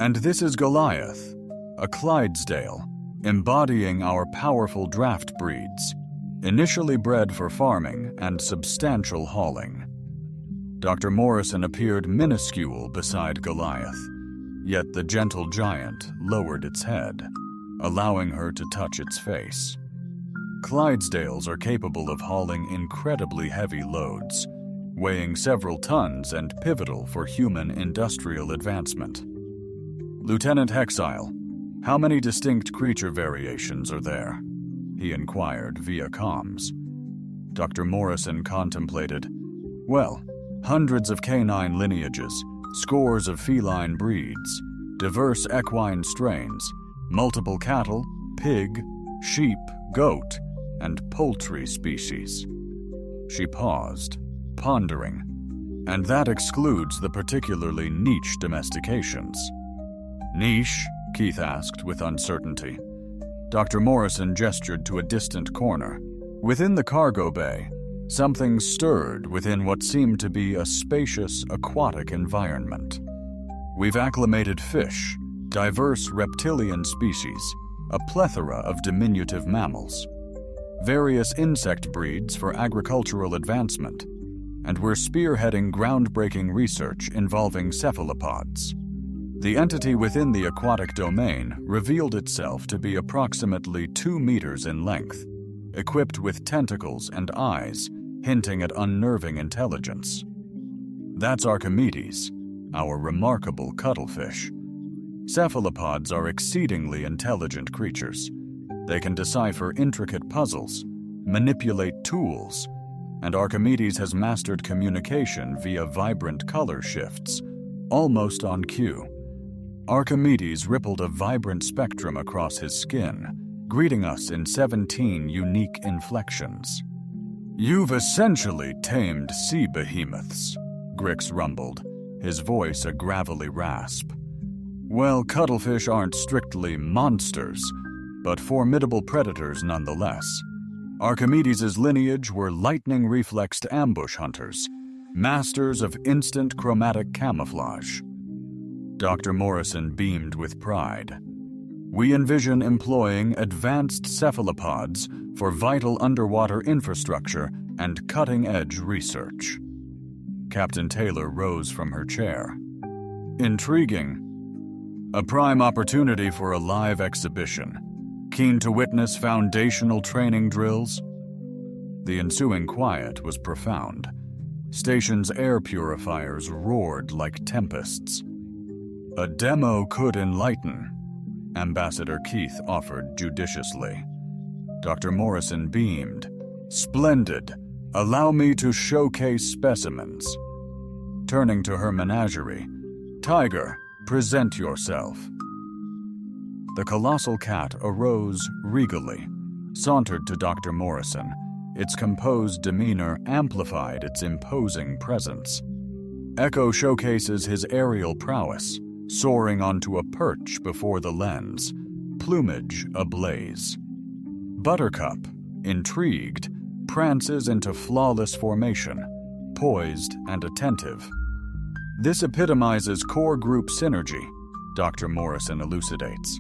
And this is Goliath, a Clydesdale, embodying our powerful draft breeds, initially bred for farming and substantial hauling. Dr. Morrison appeared minuscule beside Goliath, yet the gentle giant lowered its head, allowing her to touch its face. Clydesdales are capable of hauling incredibly heavy loads, weighing several tons and pivotal for human industrial advancement. Lieutenant Hexile, how many distinct creature variations are there? He inquired via comms. Dr. Morrison contemplated. Well, hundreds of canine lineages, scores of feline breeds, diverse equine strains, multiple cattle, pig, sheep, goat, and poultry species. She paused, pondering, and that excludes the particularly niche domestications. Niche? Keith asked with uncertainty. Dr. Morrison gestured to a distant corner. Within the cargo bay, something stirred within what seemed to be a spacious aquatic environment. We've acclimated fish, diverse reptilian species, a plethora of diminutive mammals, various insect breeds for agricultural advancement, and we're spearheading groundbreaking research involving cephalopods. The entity within the aquatic domain revealed itself to be approximately 2 meters in length, equipped with tentacles and eyes, hinting at unnerving intelligence. That's Archimedes, our remarkable cuttlefish. Cephalopods are exceedingly intelligent creatures. They can decipher intricate puzzles, manipulate tools, and Archimedes has mastered communication via vibrant color shifts, almost on cue. Archimedes rippled a vibrant spectrum across his skin, greeting us in 17 unique inflections. "You've essentially tamed sea behemoths," Grix rumbled, his voice a gravelly rasp. "Well, cuttlefish aren't strictly monsters, but formidable predators nonetheless. Archimedes' lineage were lightning-reflexed ambush hunters, masters of instant chromatic camouflage." Dr. Morrison beamed with pride. "We envision employing advanced cephalopods for vital underwater infrastructure and cutting-edge research." Captain Taylor rose from her chair. "Intriguing. A prime opportunity for a live exhibition. Keen to witness foundational training drills?" The ensuing quiet was profound. Station's air purifiers roared like tempests. "A demo could enlighten," Ambassador Keith offered judiciously. Dr. Morrison beamed. "Splendid. Allow me to showcase specimens." Turning to her menagerie, "Tiger, present yourself." The colossal cat arose regally, sauntered to Dr. Morrison. Its composed demeanor amplified its imposing presence. Echo showcases his aerial prowess, soaring onto a perch before the lens, plumage ablaze. Buttercup, intrigued, prances into flawless formation, poised and attentive. This epitomizes core group synergy, Dr. Morrison elucidates.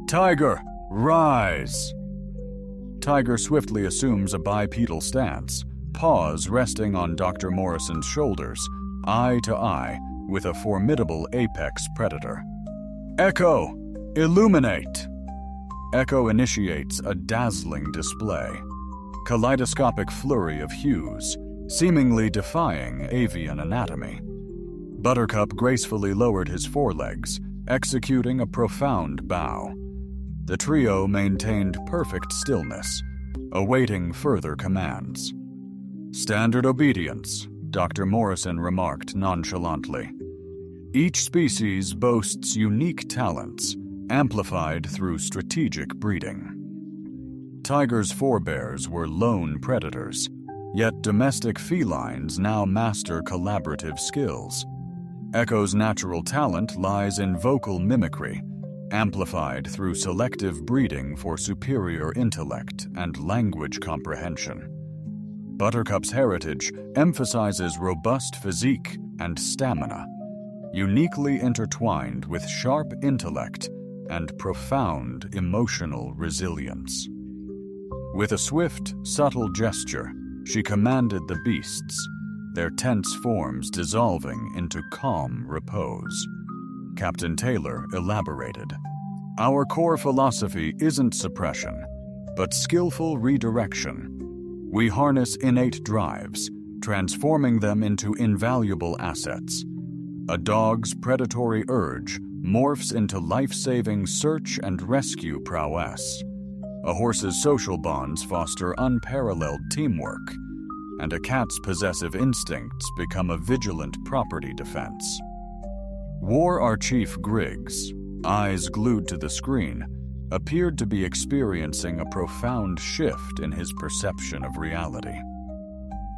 Tiger, rise! Tiger swiftly assumes a bipedal stance, paws resting on Dr. Morrison's shoulders, eye to eye with a formidable apex predator. Echo, illuminate! Echo initiates a dazzling display. Kaleidoscopic flurry of hues, seemingly defying avian anatomy. Buttercup gracefully lowered his forelegs, executing a profound bow. The trio maintained perfect stillness, awaiting further commands. Standard obedience, Dr. Morrison remarked nonchalantly. Each species boasts unique talents, amplified through strategic breeding. Tiger's forebears were lone predators, yet domestic felines now master collaborative skills. Echo's natural talent lies in vocal mimicry, amplified through selective breeding for superior intellect and language comprehension. Buttercup's heritage emphasizes robust physique and stamina, uniquely intertwined with sharp intellect and profound emotional resilience. With a swift, subtle gesture, she commanded the beasts, their tense forms dissolving into calm repose. Captain Taylor elaborated. Our core philosophy isn't suppression, but skillful redirection. We harness innate drives, transforming them into invaluable assets. A dog's predatory urge morphs into life-saving search and rescue prowess. A horse's social bonds foster unparalleled teamwork, and a cat's possessive instincts become a vigilant property defense. War Our Chief Griggs, eyes glued to the screen, appeared to be experiencing a profound shift in his perception of reality.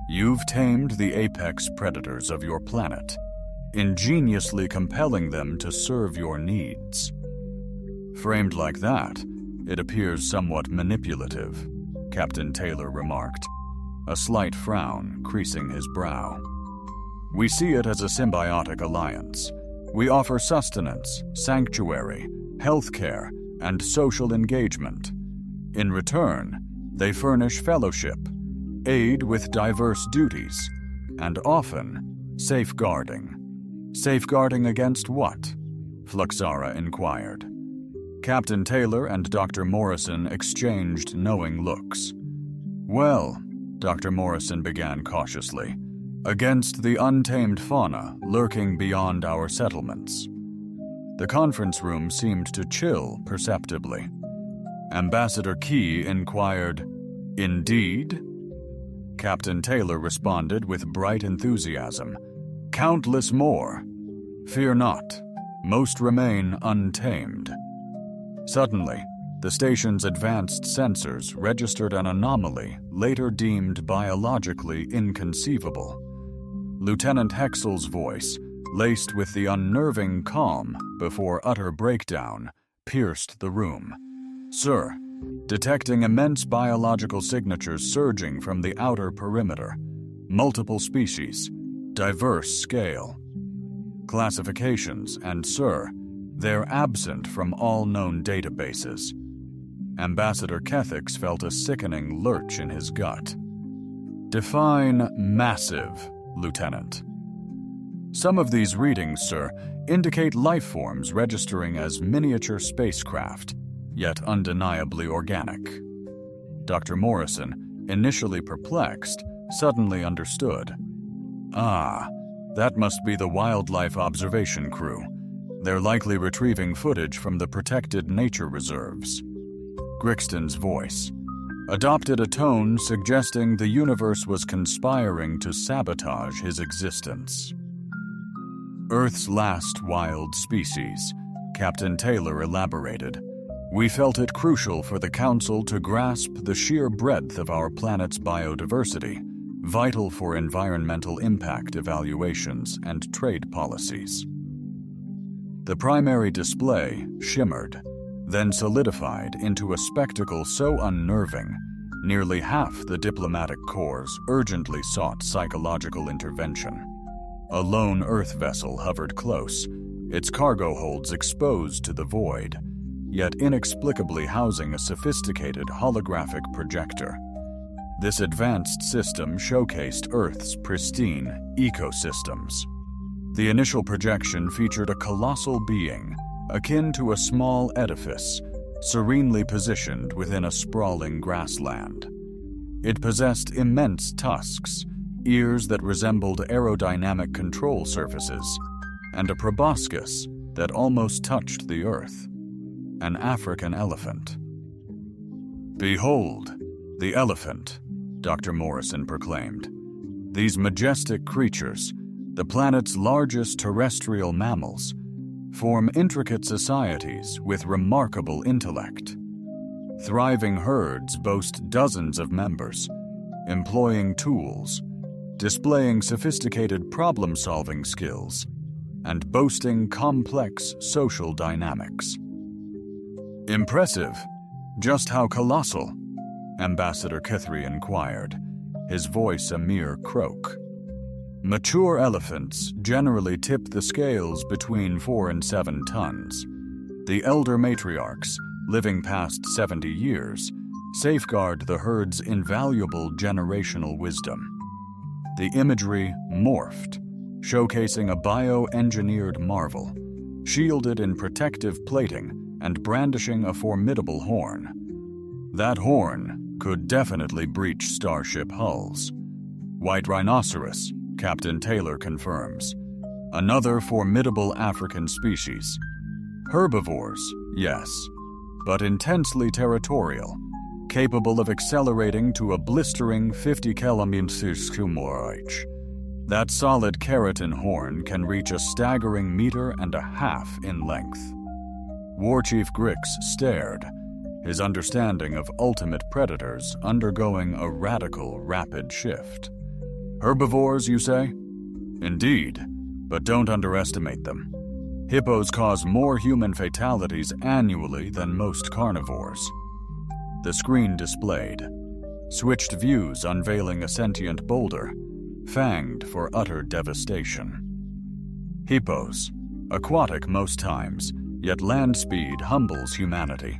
You've tamed the apex predators of your planet, ingeniously compelling them to serve your needs. Framed like that, it appears somewhat manipulative, Captain Taylor remarked, a slight frown creasing his brow. We see it as a symbiotic alliance. We offer sustenance, sanctuary, healthcare, and social engagement. In return, they furnish fellowship, aid with diverse duties, and often safeguarding. Safeguarding against what? Fluxara inquired. Captain Taylor and Dr. Morrison exchanged knowing looks. Well, Dr. Morrison began cautiously, against the untamed fauna lurking beyond our settlements. The conference room seemed to chill perceptibly. Ambassador Key inquired, Indeed? Captain Taylor responded with bright enthusiasm. Countless more. Fear not, most remain untamed. Suddenly, the station's advanced sensors registered an anomaly later deemed biologically inconceivable. Lieutenant Hexel's voice, laced with the unnerving calm before utter breakdown, pierced the room. Sir, detecting immense biological signatures surging from the outer perimeter. Multiple species, diverse scale. Classifications, and sir, they're absent from all known databases. Ambassador Kethix felt a sickening lurch in his gut. Define massive, Lieutenant. Some of these readings, sir, indicate life forms registering as miniature spacecraft, yet undeniably organic. Dr. Morrison, initially perplexed, suddenly understood. Ah, that must be the wildlife observation crew. They're likely retrieving footage from the protected nature reserves. Grixton's voice adopted a tone suggesting the universe was conspiring to sabotage his existence. Earth's last wild species, Captain Taylor elaborated. We felt it crucial for the Council to grasp the sheer breadth of our planet's biodiversity, vital for environmental impact evaluations and trade policies. The primary display shimmered, then solidified into a spectacle so unnerving, nearly half the diplomatic corps urgently sought psychological intervention. A lone Earth vessel hovered close, its cargo holds exposed to the void, yet inexplicably housing a sophisticated holographic projector. This advanced system showcased Earth's pristine ecosystems. The initial projection featured a colossal being, akin to a small edifice, serenely positioned within a sprawling grassland. It possessed immense tusks, ears that resembled aerodynamic control surfaces, and a proboscis that almost touched the earth. An African elephant. "Behold, the elephant," Dr. Morrison proclaimed. "These majestic creatures, the planet's largest terrestrial mammals, form intricate societies with remarkable intellect. Thriving herds boast dozens of members, employing tools, displaying sophisticated problem-solving skills, and boasting complex social dynamics." "Impressive. Just how colossal?" Ambassador Guthrie inquired, his voice a mere croak. "Mature elephants generally tip the scales between 4 and 7 tons. The elder matriarchs, living past 70 years, safeguard the herd's invaluable generational wisdom." The imagery morphed, showcasing a bioengineered marvel, shielded in protective plating and brandishing a formidable horn. That horn could definitely breach starship hulls. "White rhinoceros," Captain Taylor confirms. "Another formidable African species. Herbivores, yes, but intensely territorial, capable of accelerating to a blistering 50 km/h. That solid keratin horn can reach a staggering 1.5 meters in length." War Chief Grix stared, his understanding of ultimate predators undergoing a radical, rapid shift. "Herbivores, you say?" "Indeed, but don't underestimate them. Hippos cause more human fatalities annually than most carnivores." The screen displayed, switched views unveiling a sentient boulder, fanged for utter devastation. Hippos, aquatic most times, yet land speed humbles humanity.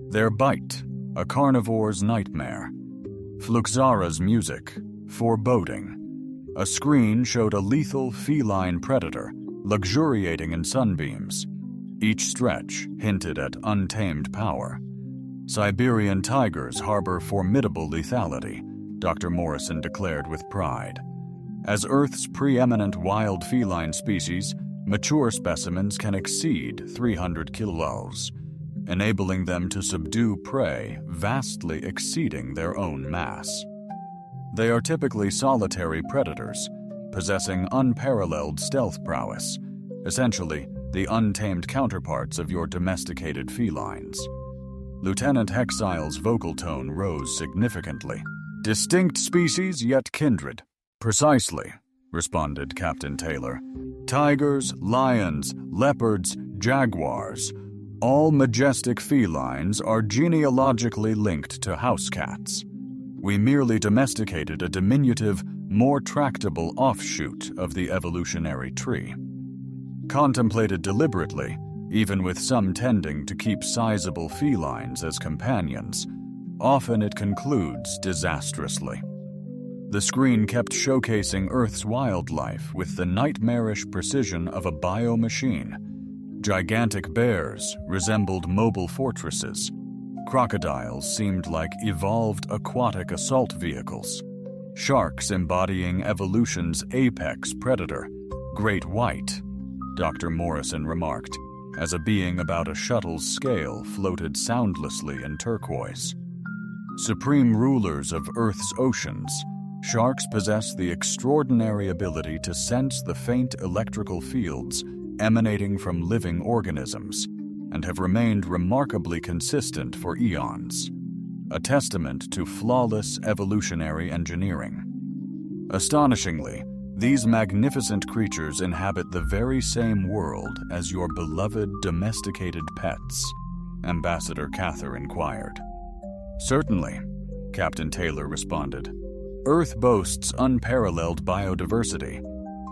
Their bite, a carnivore's nightmare. Fluxara's music, foreboding. A screen showed a lethal feline predator, luxuriating in sunbeams. Each stretch hinted at untamed power. "Siberian tigers harbor formidable lethality," Dr. Morrison declared with pride. "As Earth's preeminent wild feline species, mature specimens can exceed 300 kilos, enabling them to subdue prey vastly exceeding their own mass. They are typically solitary predators, possessing unparalleled stealth prowess, essentially the untamed counterparts of your domesticated felines." Lieutenant Hexile's vocal tone rose significantly. "Distinct species yet kindred." "Precisely," responded Captain Taylor. "Tigers, lions, leopards, jaguars, all majestic felines are genealogically linked to house cats. We merely domesticated a diminutive, more tractable offshoot of the evolutionary tree. Contemplated deliberately, even with some tending to keep sizable felines as companions, often it concludes disastrously." The screen kept showcasing Earth's wildlife with the nightmarish precision of a biomachine. Gigantic bears resembled mobile fortresses. Crocodiles seemed like evolved aquatic assault vehicles. Sharks embodying evolution's apex predator, Great White, Dr. Morrison remarked, as a being about a shuttle's scale floated soundlessly in turquoise. Supreme rulers of Earth's oceans, sharks possess the extraordinary ability to sense the faint electrical fields emanating from living organisms, and have remained remarkably consistent for eons, a testament to flawless evolutionary engineering. Astonishingly, these magnificent creatures inhabit the very same world as your beloved domesticated pets, Ambassador Cather inquired. Certainly, Captain Taylor responded. Earth boasts unparalleled biodiversity.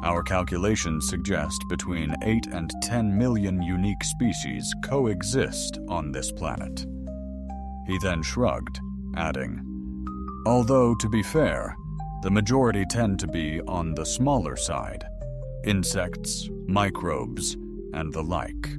Our calculations suggest between 8 and 10 million unique species coexist on this planet. He then shrugged, adding, although, to be fair, the majority tend to be on the smaller side, insects, microbes, and the like.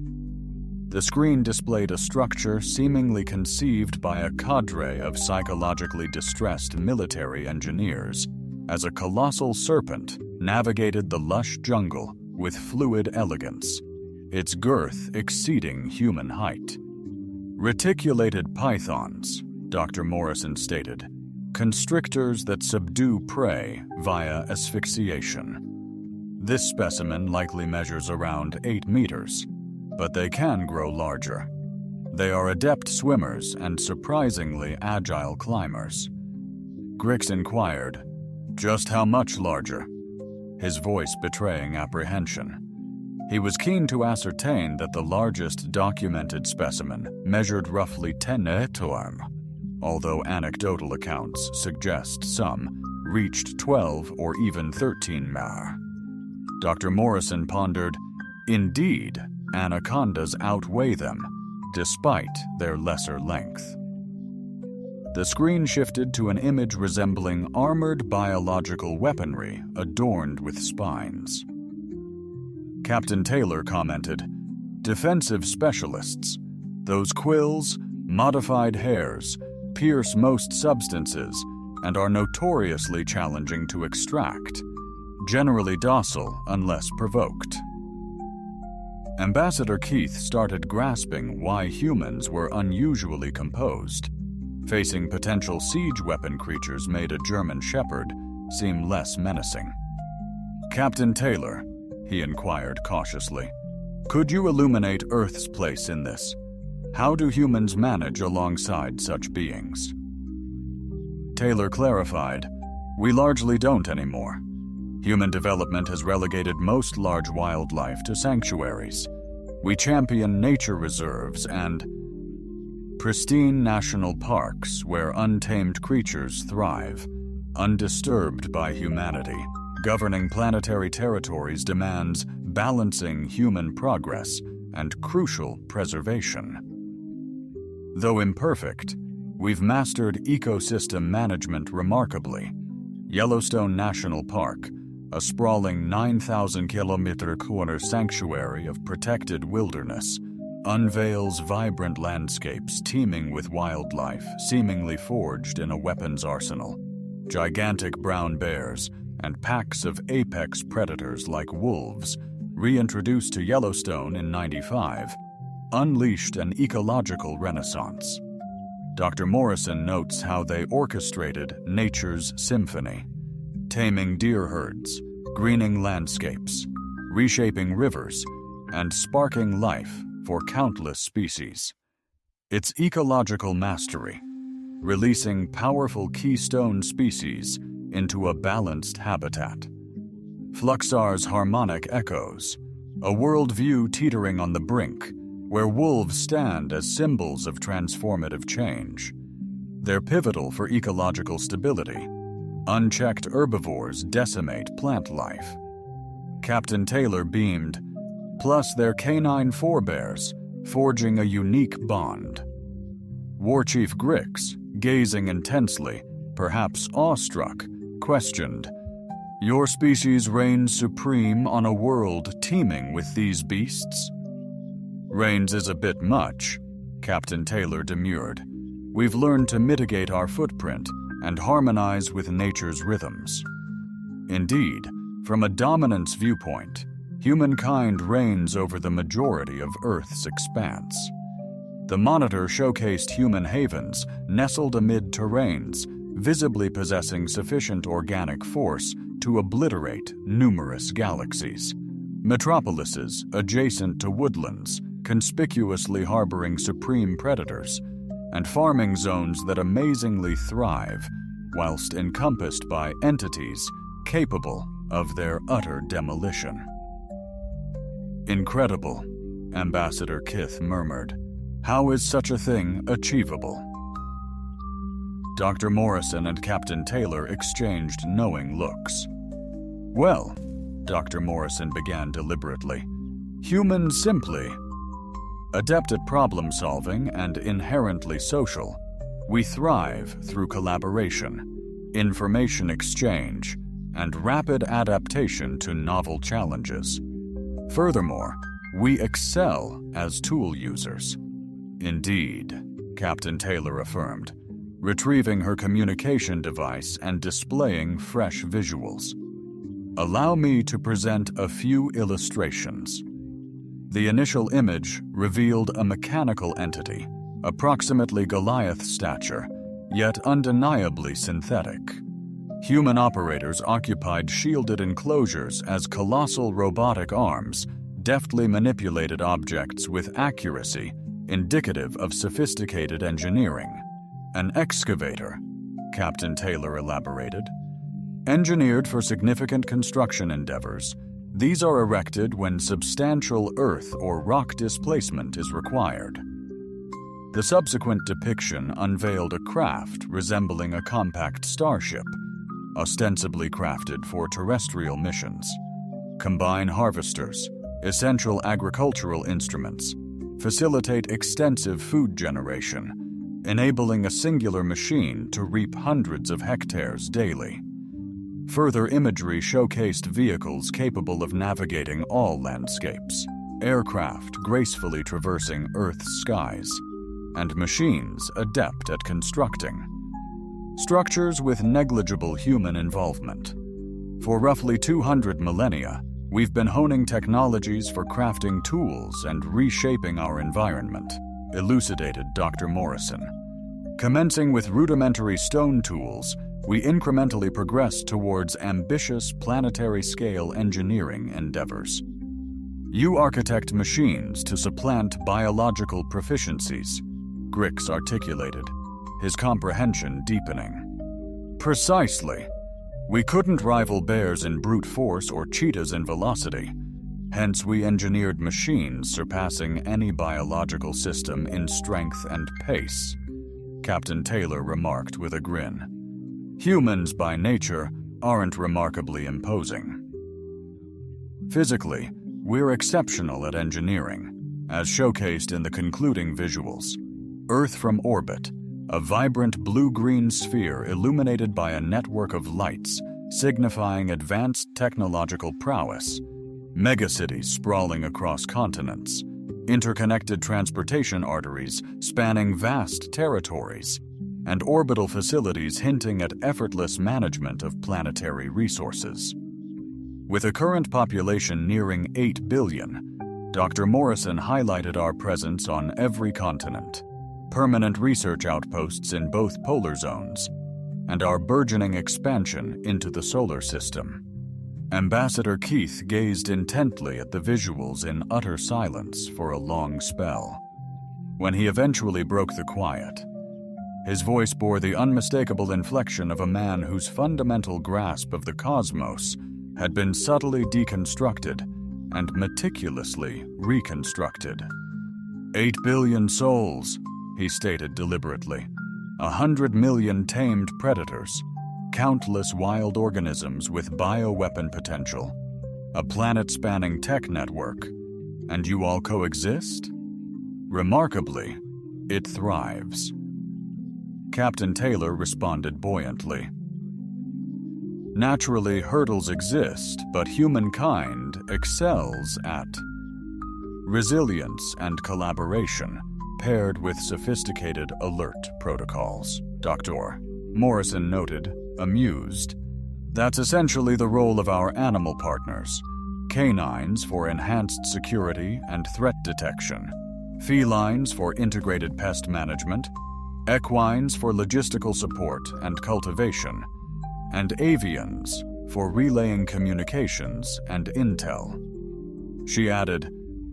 The screen displayed a structure seemingly conceived by a cadre of psychologically distressed military engineers as a colossal serpent navigated the lush jungle with fluid elegance, its girth exceeding human height. Reticulated pythons, Dr. Morrison stated, constrictors that subdue prey via asphyxiation. This specimen likely measures around 8 meters, but they can grow larger. They are adept swimmers and surprisingly agile climbers. Grix inquired, just how much larger? His voice betraying apprehension. He was keen to ascertain that the largest documented specimen measured roughly 10 hectare, although anecdotal accounts suggest some reached 12 or even 13 mar. Dr. Morrison pondered, indeed, anacondas outweigh them, despite their lesser length. The screen shifted to an image resembling armored biological weaponry adorned with spines. Captain Taylor commented, defensive specialists. Those quills, modified hairs, pierce most substances and are notoriously challenging to extract, generally docile unless provoked. Ambassador Keith started grasping why humans were unusually composed. Facing potential siege weapon creatures made a German shepherd seem less menacing. Captain Taylor, he inquired cautiously, could you illuminate Earth's place in this? How do humans manage alongside such beings? Taylor clarified, we largely don't anymore. Human development has relegated most large wildlife to sanctuaries. We champion nature reserves and pristine national parks where untamed creatures thrive, undisturbed by humanity. Governing planetary territories demands balancing human progress and crucial preservation. Though imperfect, we've mastered ecosystem management remarkably. Yellowstone National Park, a sprawling 9,000-kilometer sanctuary of protected wilderness, unveils vibrant landscapes teeming with wildlife seemingly forged in a weapons arsenal. Gigantic brown bears and packs of apex predators like wolves, reintroduced to Yellowstone in '95, unleashed an ecological renaissance. Dr. Morrison notes how they orchestrated nature's symphony, taming deer herds, greening landscapes, reshaping rivers, and sparking life for countless species. It's ecological mastery, releasing powerful keystone species into a balanced habitat. Fluxar's harmonic echoes, a worldview teetering on the brink, where wolves stand as symbols of transformative change. They're pivotal for ecological stability. Unchecked herbivores decimate plant life. Captain Taylor beamed, plus their canine forebears, forging a unique bond. War Chief Grix, gazing intensely, perhaps awestruck, questioned, your species reigns supreme on a world teeming with these beasts? Reigns is a bit much, Captain Taylor demurred. We've learned to mitigate our footprint and harmonize with nature's rhythms. Indeed, from a dominance viewpoint, humankind reigns over the majority of Earth's expanse. The monitor showcased human havens nestled amid terrains, visibly possessing sufficient organic force to obliterate numerous galaxies. Metropolises adjacent to woodlands, conspicuously harboring supreme predators, and farming zones that amazingly thrive, whilst encompassed by entities capable of their utter demolition. "Incredible," Ambassador Kith murmured. "How is such a thing achievable?" Dr. Morrison and Captain Taylor exchanged knowing looks. "Well," Dr. Morrison began deliberately, "humans simply, adept at problem-solving and inherently social, we thrive through collaboration, information exchange, and rapid adaptation to novel challenges. Furthermore, we excel as tool users." "Indeed," Captain Taylor affirmed, retrieving her communication device and displaying fresh visuals. "Allow me to present a few illustrations." The initial image revealed a mechanical entity, approximately Goliath stature, yet undeniably synthetic. Human operators occupied shielded enclosures as colossal robotic arms deftly manipulated objects with accuracy indicative of sophisticated engineering. "An excavator," Captain Taylor elaborated. "Engineered for significant construction endeavors, these are erected when substantial earth or rock displacement is required." The subsequent depiction unveiled a craft resembling a compact starship, ostensibly crafted for terrestrial missions. Combine harvesters, essential agricultural instruments, facilitate extensive food generation, enabling a singular machine to reap hundreds of hectares daily. Further imagery showcased vehicles capable of navigating all landscapes, aircraft gracefully traversing Earth's skies, and machines adept at constructing structures with negligible human involvement. For roughly 200 millennia, we've been honing technologies for crafting tools and reshaping our environment, elucidated Dr. Morrison. Commencing with rudimentary stone tools, we incrementally progressed towards ambitious planetary-scale engineering endeavors. You architect machines to supplant biological proficiencies, Grix articulated, his comprehension deepening. Precisely. We couldn't rival bears in brute force or cheetahs in velocity. Hence, we engineered machines surpassing any biological system in strength and pace, Captain Taylor remarked with a grin. Humans, by nature, aren't remarkably imposing. Physically, we're exceptional at engineering, as showcased in the concluding visuals. Earth from orbit, a vibrant blue-green sphere illuminated by a network of lights, signifying advanced technological prowess. Megacities sprawling across continents, interconnected transportation arteries spanning vast territories, and orbital facilities hinting at effortless management of planetary resources. With a current population nearing 8 billion, Dr. Morrison highlighted our presence on every continent, permanent research outposts in both polar zones, and our burgeoning expansion into the solar system. Ambassador Keith gazed intently at the visuals in utter silence for a long spell. When he eventually broke the quiet, his voice bore the unmistakable inflection of a man whose fundamental grasp of the cosmos had been subtly deconstructed and meticulously reconstructed. 8 billion souls, he stated deliberately. 100 million tamed predators, countless wild organisms with bioweapon potential, a planet-spanning tech network, and you all coexist? Remarkably, it thrives. Captain Taylor responded buoyantly. Naturally, hurdles exist, but humankind excels at resilience and collaboration, paired with sophisticated alert protocols, Dr. Morrison noted, amused. That's essentially the role of our animal partners. Canines for enhanced security and threat detection, felines for integrated pest management, equines for logistical support and cultivation, and avians for relaying communications and intel. She added,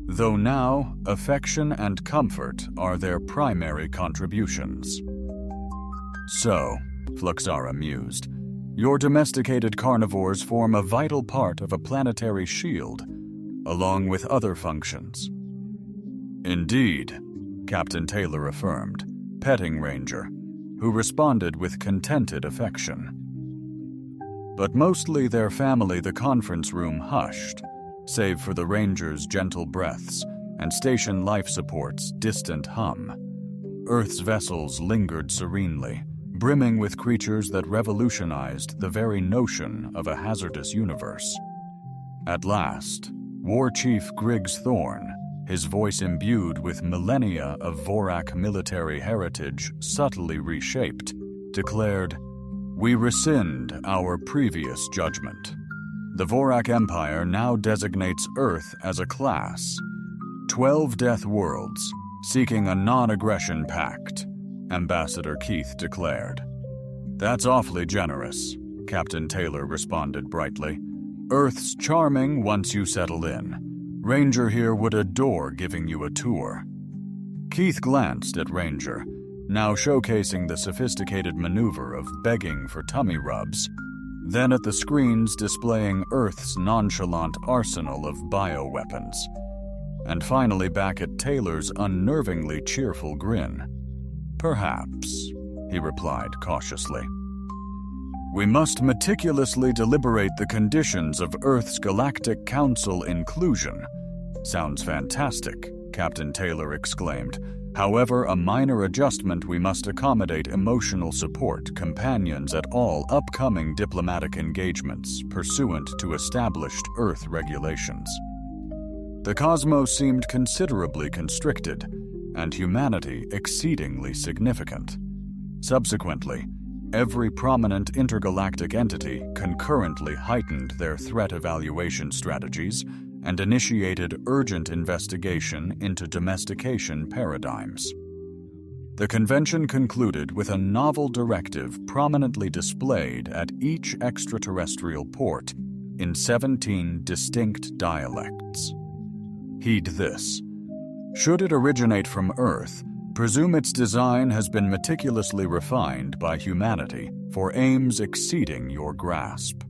though now affection and comfort are their primary contributions. So, Fluxara mused, Your domesticated carnivores form a vital part of a planetary shield, along with other functions. Indeed, Captain Taylor affirmed, petting Ranger, who responded with contented affection. But mostly their family the conference room hushed, save for the Ranger's gentle breaths and station life support's distant hum. Earth's vessels lingered serenely, brimming with creatures that revolutionized the very notion of a hazardous universe. At last, War Chief Griggs Thorne, his voice imbued with millennia of Vorak military heritage subtly reshaped, declared, "We rescind our previous judgment. The Vorak Empire now designates Earth as a class. 12 death worlds, seeking a non-aggression pact," Ambassador Keith declared. "That's awfully generous," Captain Taylor responded brightly. "Earth's charming once you settle in. Ranger here would adore giving you a tour." Keith glanced at Ranger, now showcasing the sophisticated maneuver of begging for tummy rubs, then at the screens displaying Earth's nonchalant arsenal of bioweapons, and finally back at Taylor's unnervingly cheerful grin. "Perhaps," he replied cautiously. "We must meticulously deliberate the conditions of Earth's Galactic Council inclusion." "Sounds fantastic," Captain Taylor exclaimed. "However, a minor adjustment: we must accommodate emotional support companions at all upcoming diplomatic engagements pursuant to established Earth regulations." The cosmos seemed considerably constricted, and humanity exceedingly significant. Subsequently, every prominent intergalactic entity concurrently heightened their threat evaluation strategies and initiated urgent investigation into domestication paradigms. The convention concluded with a novel directive prominently displayed at each extraterrestrial port in 17 distinct dialects. Heed this. Should it originate from Earth, presume its design has been meticulously refined by humanity for aims exceeding your grasp.